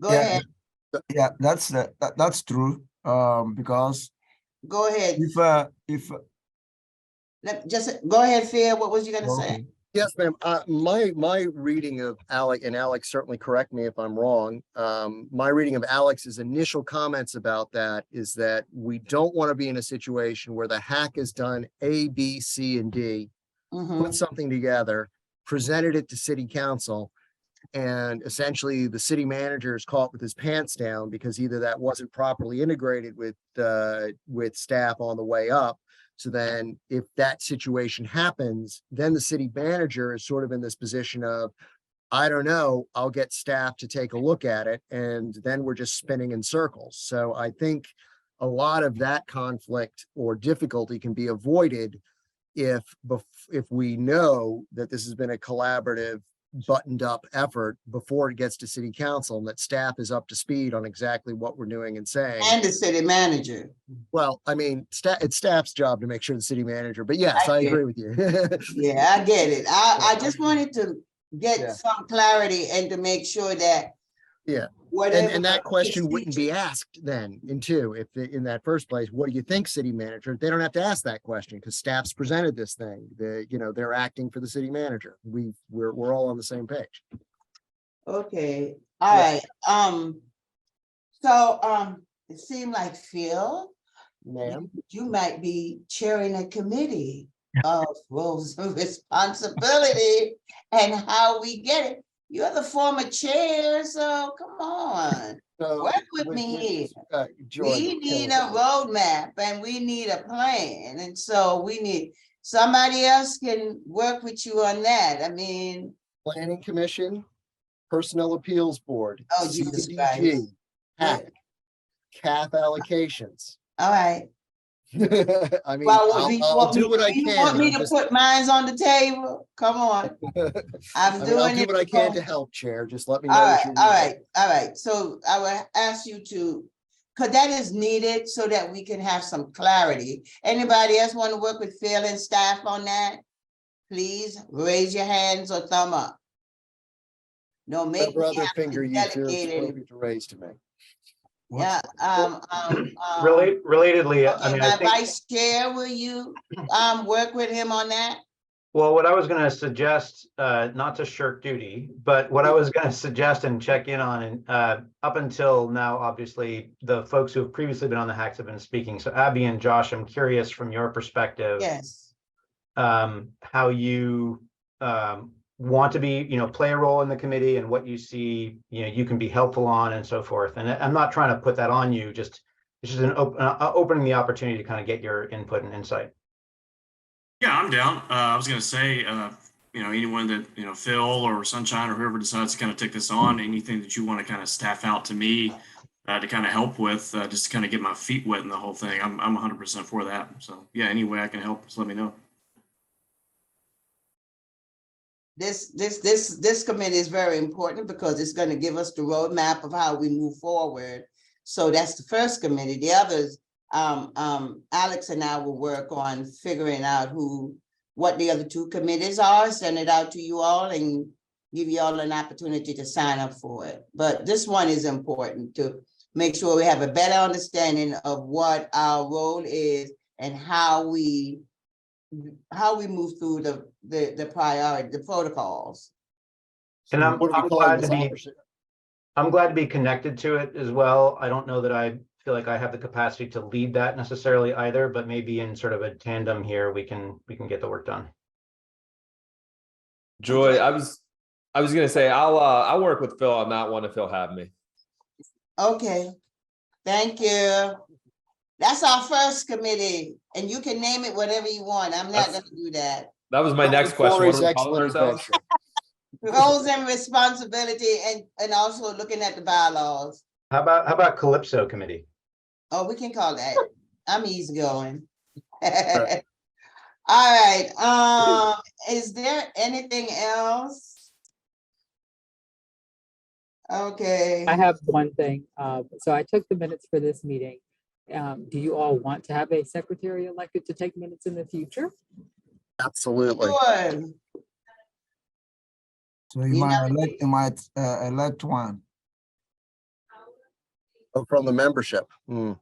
Go ahead. Yeah, that's true. Because Go ahead. If Just go ahead, Phil. What was you gonna say? Yes, ma'am. My reading of Alex, and Alex certainly correct me if I'm wrong. My reading of Alex's initial comments about that is that we don't want to be in a situation where the HAC has done A, B, C, and D, put something together, presented it to city council, and essentially the city manager is caught with his pants down because either that wasn't properly integrated with staff on the way up. So then if that situation happens, then the city manager is sort of in this position of, I don't know, I'll get staff to take a look at it. And then we're just spinning in circles. So I think a lot of that conflict or difficulty can be avoided if we know that this has been a collaborative, buttoned up effort before it gets to city council, and that staff is up to speed on exactly what we're doing and saying. And the city manager. Well, I mean, it's staff's job to make sure the city manager, but yes, I agree with you. Yeah, I get it. I just wanted to get some clarity and to make sure that. Yeah. Whatever. And that question wouldn't be asked then if in that first place, what do you think, city manager? They don't have to ask that question because staff's presented this thing. They're acting for the city manager. We're all on the same page. Okay, all right. So it seemed like, Phil, Ma'am, you might be chairing a committee of roles and responsibility and how we get it. You're the former chair, so come on, So, work with me here. Joy, We you're need killing a me. roadmap and we need a plan. And so we need, somebody else can work with you on that. I mean, Planning Commission, Personnel Appeals Board, Oh, Jesus CDBG, Christ. HAC, CAF allocations. all right. I mean, Well, I'll do what I you can. want me I'm to just- put mines on the table? Come on, I'm I mean, I'll doing do it. what I can to for- help, Chair. Just let me know. All what right, you all need. right, all right. So I will ask you to, because that is needed so that we can have some clarity. Anybody else want to work with Phil and staff on that? Please raise your hands or thumb up. No, make Whatever me other have to finger you feel delegate it. appropriate to raise to me. Yeah, Relatedly, I okay, mean, I my think. vice chair, will you work with him on that? Well, what I was gonna suggest, not to shirk duty, but what I was gonna suggest and check in on, and up until now, obviously, the folks who have previously been on the hacks have been speaking. So Abby and Josh, I'm curious from your perspective, Yes. how you want to be, play a role in the committee and what you see, you can be helpful on and so forth. And I'm not trying to put that on you, it's just an opening the opportunity to kind of get your input and insight. Yeah, I'm down. I was going to say, anyone that, Phil or Sunshine or whoever decides to kind of take this on, anything that you want to kind of staff out to me to kind of help with, just to kind of get my feet wet in the whole thing. I'm 100% for that. So yeah, any way I can help, just let me know. This committee is very important because it's going to give us the roadmap of how we move forward. So that's the first committee. The others, Alex and I will work on figuring out what the other two committees are, send it out to you all and give you all an opportunity to sign up for it. But this one is important to make sure we have a better understanding of what our role is and how we move through the priority, the protocols. And I'm What are we calling glad this to be, officer? I'm glad to be connected to it as well. I don't know that I feel like I have the capacity to lead that necessarily either, but maybe in sort of a tandem here, we can get the work done. Joy, I was gonna say I'll work with Phil on that one if he'll have me. Okay, thank you. That's our first committee, and you can name it whatever you want. I'm not That's- gonna do that. That was my next question. What Corey's are we calling excellent ourselves? invention. Roles and responsibility and also looking at the bylaws. How about Calypso Committee? Oh, we can call that. I'm easygoing. All right, is there anything else? Okay. I have one thing. So I took the minutes for this meeting. Do you all want to have a secretary elected to take minutes in the future? Absolutely. Sure. So you You might elect one. Oh, from the membership. Hmm.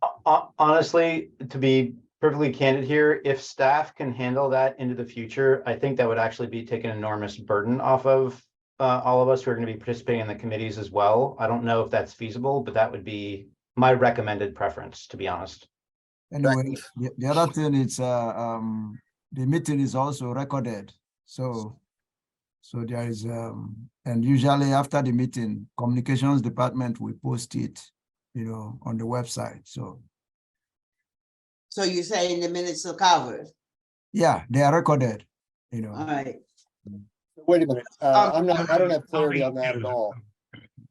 Honestly, to be perfectly candid here, if staff can handle that into the future, I think that would actually be taking an enormous burden off of all of us who are going to be participating in the committees as well. I don't know if that's feasible, but that would be my recommended preference, to be honest. Anyway, the other thing is the meeting is also recorded. So there is and usually after the meeting, communications department will post it, on the website. So you're saying the minutes are covered? yeah, they are recorded, All right. Wait a minute. I don't have clarity on that at all.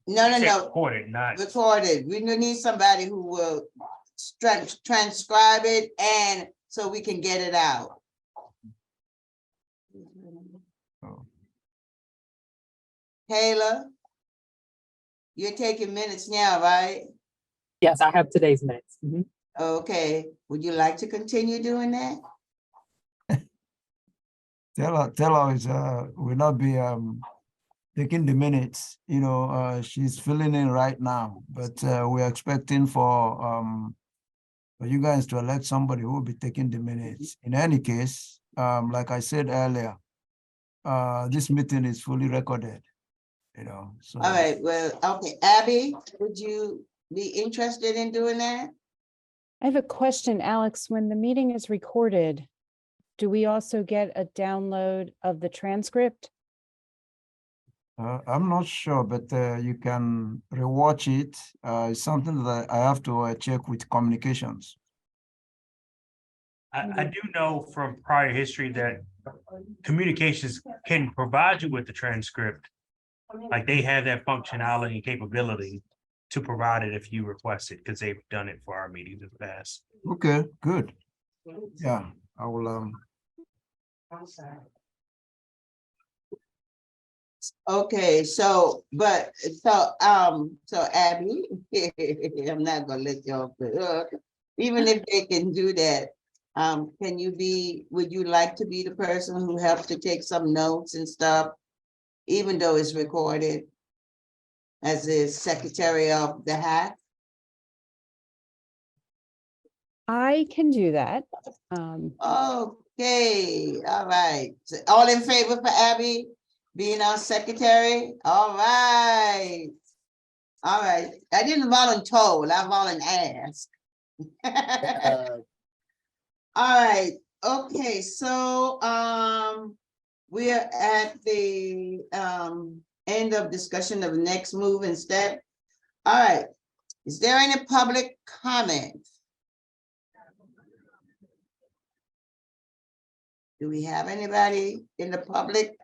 No. Recorded, not. Recorded. We need somebody who will transcribe it and so we can get it out. Oh. Kayla, you're taking minutes now, right? Yes, I have today's minutes. Mhm. Okay, would you like to continue doing that? Tell her will not be taking the minutes. She's filling in right now, but we're expecting for you guys to elect somebody who will be taking the minutes. In any case, like I said earlier, this meeting is fully recorded. So All right, well, okay, Abby, would you be interested in doing that? I have a question, Alex. When the meeting is recorded, do we also get a download of the transcript? I'm not sure, but you can rewatch it. It's something that I have to check with communications. I do know from prior history that communications can provide you with the transcript. Like they have that functionality and capability to provide it if you request it, because they've done it for our meetings in the past. Okay, good. Yeah, I will. Okay, so Abby, I'm not gonna let you off the hook. Even if they can do that, would you like to be the person who helps to take some notes and stuff? Even though it's recorded as the secretary of the hack? I can do that. Okay, all right. So all in favor for Abby being our secretary? All right. All right. I didn't volunteer, I volunteered. All right. Okay, so we are at the end of discussion of next move and step. All right. Is there any public comment? Do we have anybody in the public?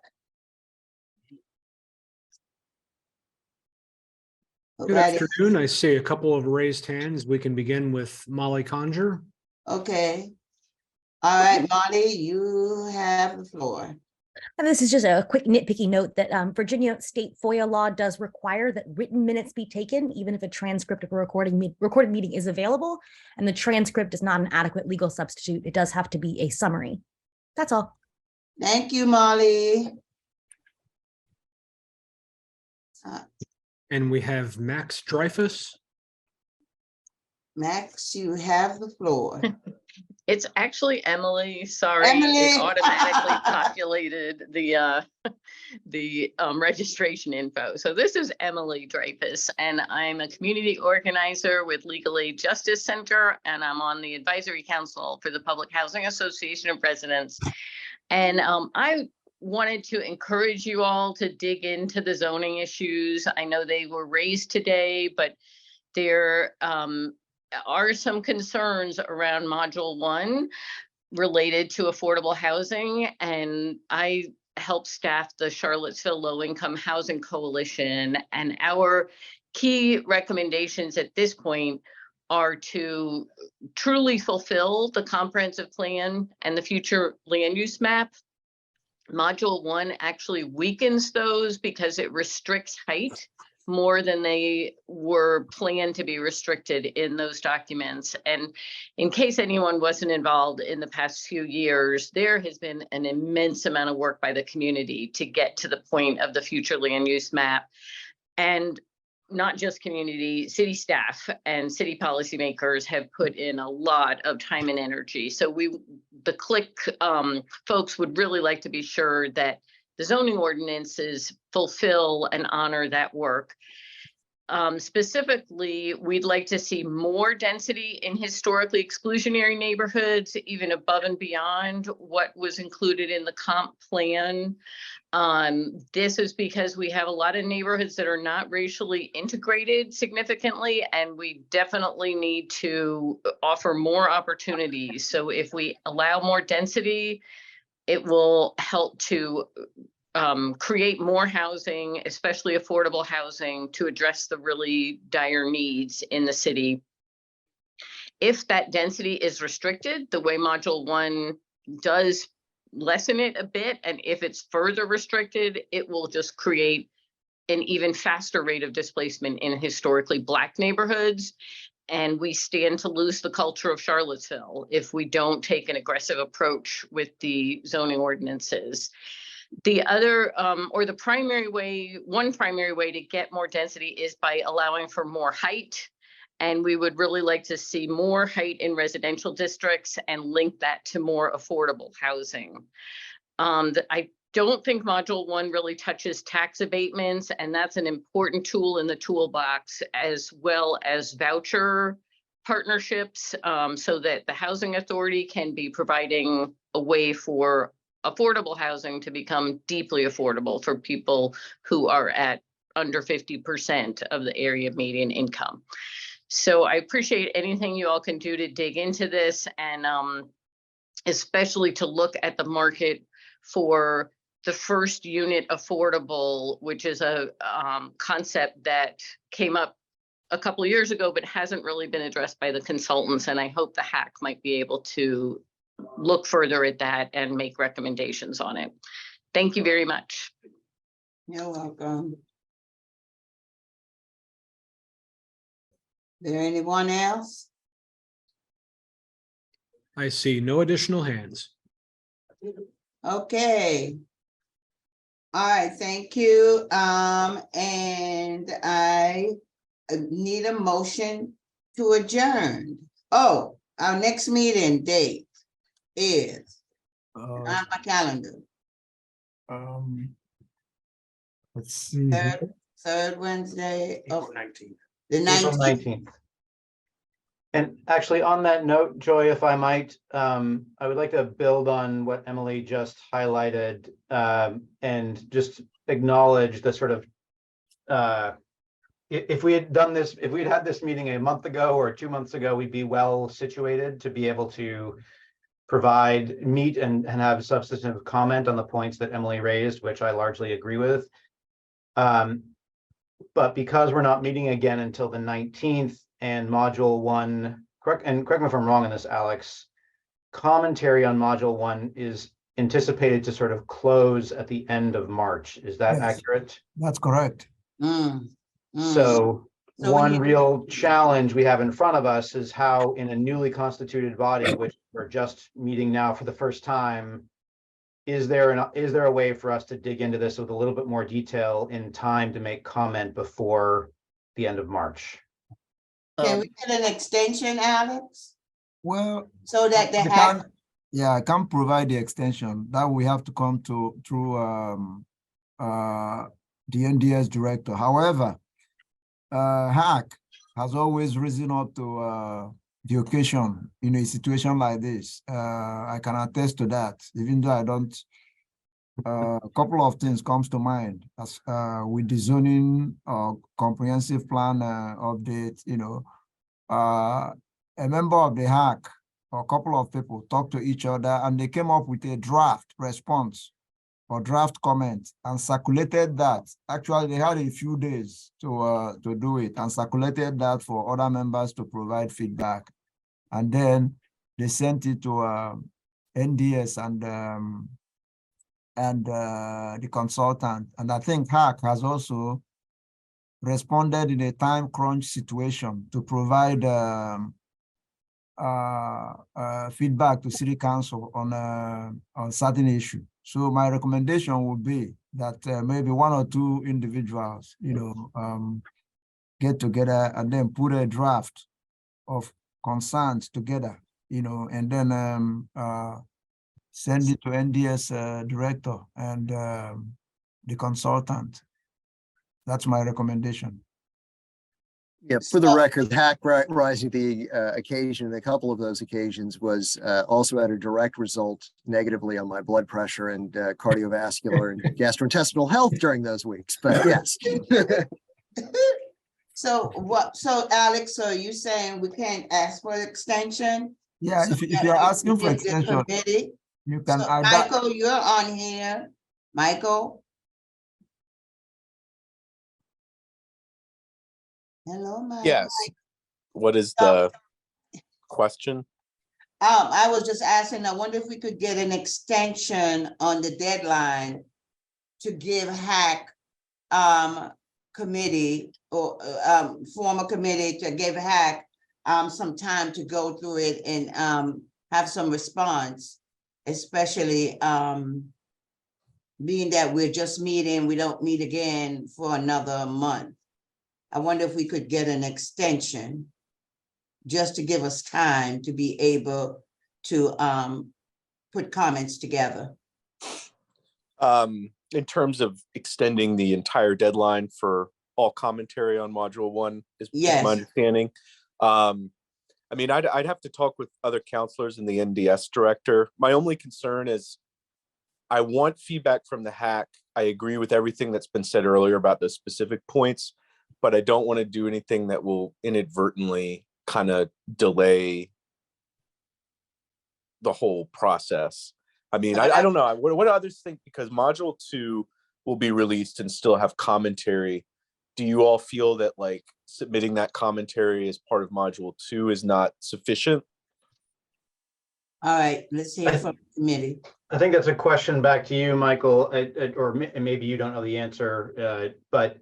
Good Nobody? afternoon. I see a couple of raised hands. We can begin with Molly Conger. Okay. All right, Molly, you have the floor. And this is just a quick nitpicky note that Virginia state FOIA law does require that written minutes be taken, even if a transcript of a recorded meeting is available, and the transcript is not an adequate legal substitute. It does have to be a summary. That's all. Thank you, Molly. And we have Max Dreyfus. Max, you have the floor. It's actually Emily, sorry. Emily. It automatically populated the registration info. So this is Emily Dreyfus, and I'm a community organizer with Legal Aid Justice Center, and I'm on the advisory council for the Public Housing Association of Residents. And I wanted to encourage you all to dig into the zoning issues. I know they were raised today, but there are some concerns around Module 1 related to affordable housing. And I help staff the Charlottesville Low Income Housing Coalition. And our key recommendations at this point are to truly fulfill the comprehensive plan and the future land use map. Module 1 actually weakens those because it restricts height more than they were planned to be restricted in those documents. And in case anyone wasn't involved in the past few years, there has been an immense amount of work by the community to get to the point of the future land use map. And not just community, city staff and city policymakers have put in a lot of time and energy. So the CLIC folks would really like to be sure that the zoning ordinances fulfill and honor that work. Specifically, we'd like to see more density in historically exclusionary neighborhoods, even above and beyond what was included in the comp plan. This is because we have a lot of neighborhoods that are not racially integrated significantly, and we definitely need to offer more opportunities. So if we allow more density, it will help to create more housing, especially affordable housing, to address the really dire needs in the city. If that density is restricted, the way Module 1 does lessen it a bit, and if it's further restricted, it will just create an even faster rate of displacement in historically Black neighborhoods. And we stand to lose the culture of Charlottesville if we don't take an aggressive approach with the zoning ordinances. The other, or the primary way, one primary way to get more density is by allowing for more height. And we would really like to see more height in residential districts and link that to more affordable housing. I don't think Module 1 really touches tax abatements, and that's an important tool in the toolbox, as well as voucher partnerships so that the housing authority can be providing a way for affordable housing to become deeply affordable for people who are at under 50% of the area median income. So I appreciate anything you all can do to dig into this, and especially to look at the market for the first unit affordable, which is a concept that came up a couple of years ago, but hasn't really been addressed by the consultants. And I hope the HAC might be able to look further at that and make recommendations on it. Thank you very much. You're welcome. There anyone else? I see no additional hands. Okay. All right, thank you. And I need a motion to adjourn. Oh, our next meeting date is on my calendar. Let's see. Third Wednesday of April 19th. the April 19th. 19th. And actually, on that note, Joy, if I might, I would like to build on what Emily just highlighted, and just acknowledge the sort of, if we had done this, if we'd had this meeting a month ago or 2 months ago, we'd be well situated to be able to meet and have substantive comment on the points that Emily raised, which I largely agree with. But because we're not meeting again until the 19th, and module 1, correct me if I'm wrong on this, Alex, commentary on module 1 is anticipated to sort of close at the end of March. Is that Yes. accurate? That's correct. So So one we- real challenge we have in front of us is how, in a newly constituted body, which we're just meeting now for the first time, is there a way for us to dig into this with a little bit more detail in time to make comment before the end of March? Can we get an extension, Alex? Well, So that they I have, can't- yeah, I can't provide the extension. That we have to come to through the NDS director. However, HAC has always risen up to the occasion in a situation like this. I can attest to that, even though I don't. A couple of things comes to mind as with the zoning comprehensive plan update. A member of the HAC or a couple of people talked to each other and they came up with a draft response or draft comment and circulated that. Actually, they had a few days to do it and circulated that for other members to provide feedback. And then they sent it to NDS and the consultant. And I think HAC has also responded in a time crunch situation to provide feedback to City Council on certain issue. So my recommendation would be that maybe 1 or 2 individuals, get together and then put a draft of concerns together, and then send it to NDS director and the consultant. That's my recommendation. Yeah, for the record, HAC rising to the occasion, a couple of those occasions was also had a direct result negatively on my blood pressure and cardiovascular and gastrointestinal health during those weeks, but yes. so Alex, so you saying we can't ask for extension? Yeah, So if that you're we asking for can get the extension, committee? you can So either. Michael, you're on here. Michael? Hello, Michael. Yes. What is the question? I was just asking, I wonder if we could get an extension on the deadline to give HAC committee or form a committee to give HAC some time to go through it and have some response, especially being that we're just meeting, we don't meet again for another month. I wonder if we could get an extension just to give us time to be able to put comments together. In terms of extending the entire deadline for all commentary on module 1 is Yes. my understanding. I mean, I'd have to talk with other counselors and the NDS director. My only concern is I want feedback from the hack. I agree with everything that's been said earlier about those specific points, but I don't want to do anything that will inadvertently kind of delay the whole process. I mean, I don't know. What do others think? Because module 2 will be released and still have commentary. Do you all feel that like submitting that commentary as part of module 2 is not sufficient? All right, let's hear from the committee. I think that's a question back to you, Michael, or maybe you don't know the answer, but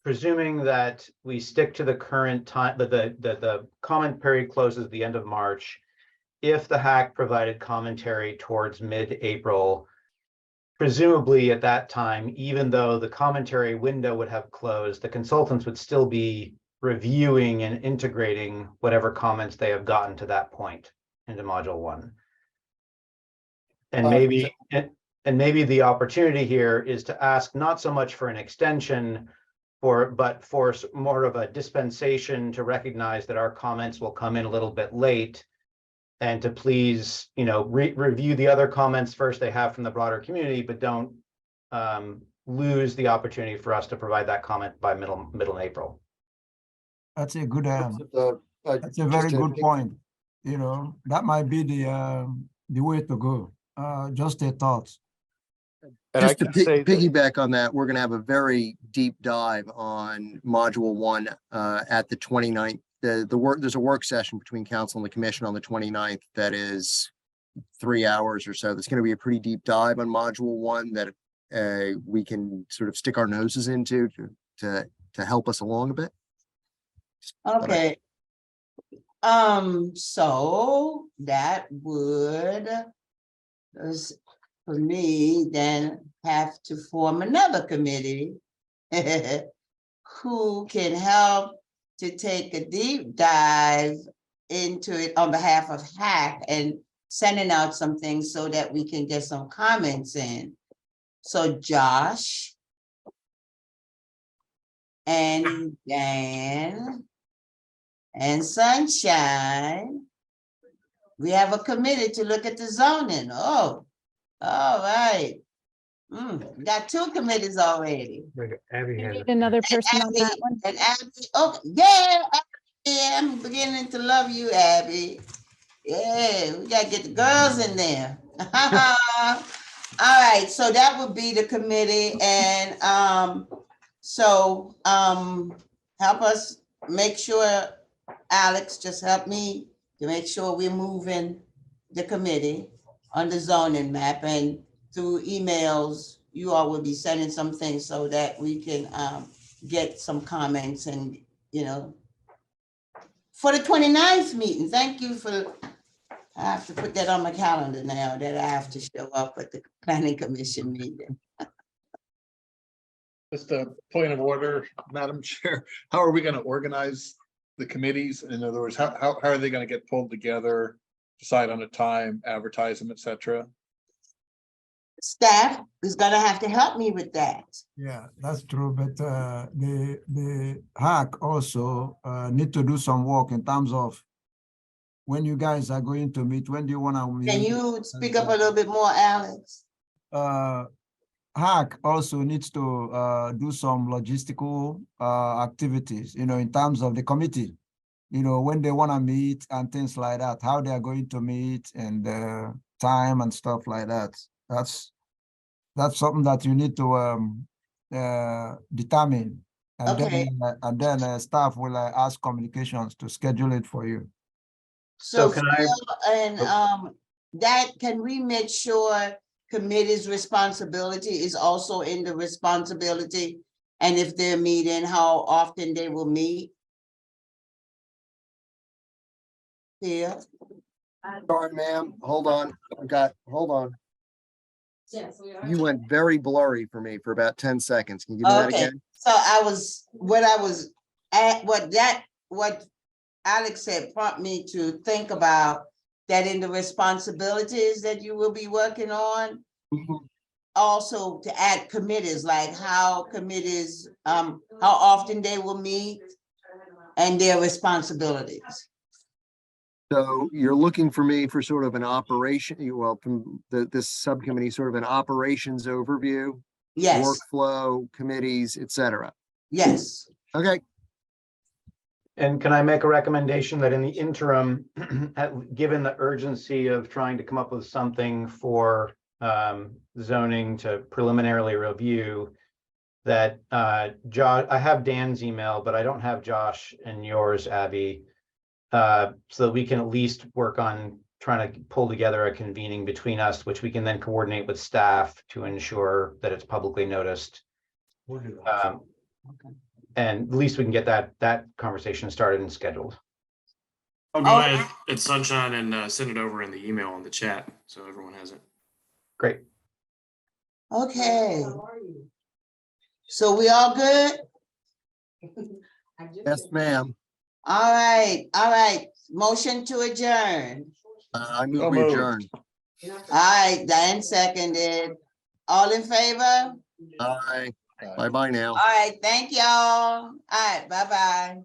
presuming that we stick to the current time, that the comment period closes at the end of March, if the hack provided commentary towards mid-April, presumably at that time, even though the commentary window would have closed, the consultants would still be reviewing and integrating whatever comments they have gotten to that point into module 1. And maybe the opportunity here is to ask not so much for an extension but for more of a dispensation to recognize that our comments will come in a little bit late, and to please, review the other comments first they have from the broader community, but don't lose the opportunity for us to provide that comment by middle April. That's a good, That's that's a very good point. That might be the way to go. Just a thought. And I Just to can say that- piggyback on that, we're going to have a very deep dive on module 1 at the 29th. There's a work session between council and the commission on the 29th that is 3 hours or so. That's going to be a pretty deep dive on module 1 that we can sort of stick our noses into to help us along a bit. Okay. So that would, for me, then have to form another committee who can help to take a deep dive into it on behalf of HAC and sending out some things so that we can get some comments in. So Josh and Dan and Sunshine, we have a committee to look at the zoning. Oh, all right. We got 2 committees already. Abby has Need it. another person on that one? And Abby, okay, yeah, Abby, I'm beginning to love you, Abby. Yeah, we gotta get the girls in there. All right, so that would be the committee, and help us make sure, Alex, just help me to make sure we're moving the committee on the zoning map, and through emails, you all will be sending some things so that we can get some comments and, for the 29th meeting. Thank you for, I have to put that on my calendar now that I have to show up at the planning commission meeting. Just a point of order, Madam Chair. How are we going to organize the committees? In other words, how are they going to get pulled together, decide on a time, advertise them, et cetera? Staff is gonna have to help me with that. Yeah, that's true. But the hack also need to do some work in terms of when you guys are going to meet. When do you want to meet? Can you speak up a little bit more, Alex? Hack also needs to do some logistical activities, in terms of the committee, when they want to meet and things like that, how they are going to meet and time and stuff like that. That's something that you need to determine, and Okay. then staff will ask communications to schedule it for you. So can I- Phil, and that, can we make sure committee's responsibility is also in the responsibility? And if they're meeting, how often they will meet? Yeah. Sorry, ma'am. Hold on. Hold on. You went very blurry for me for about 10 seconds. Can you give me that Okay, again? so what Alex said prompted me to think about that in the responsibilities that you will be working on. Also to add committees, like how committees, how often they will meet and their responsibilities. So you're looking for me for sort of an operation, well, from this subcommittee, sort of an operations overview, Yes, workflow, committees, et cetera. yes. Okay, And can I make a recommendation that in the interim, given the urgency of trying to come up with something for zoning to preliminarily review, that Josh, I have Dan's email, but I don't have Josh and yours, Abby. So that we can at least work on trying to pull together a convening between us, which we can then coordinate with staff to ensure that it's publicly noticed. And at least we can get that conversation started and scheduled. I'll go ahead at Sunshine and send it over in the email on the chat, so everyone has it. Great. Okay. So we all good? yes, ma'am. All right. Motion to adjourn. I move So we moved. adjourn. All right, Diane seconded. All in favor? Aye. Bye-bye now. All right, thank y'all. All right, bye-bye.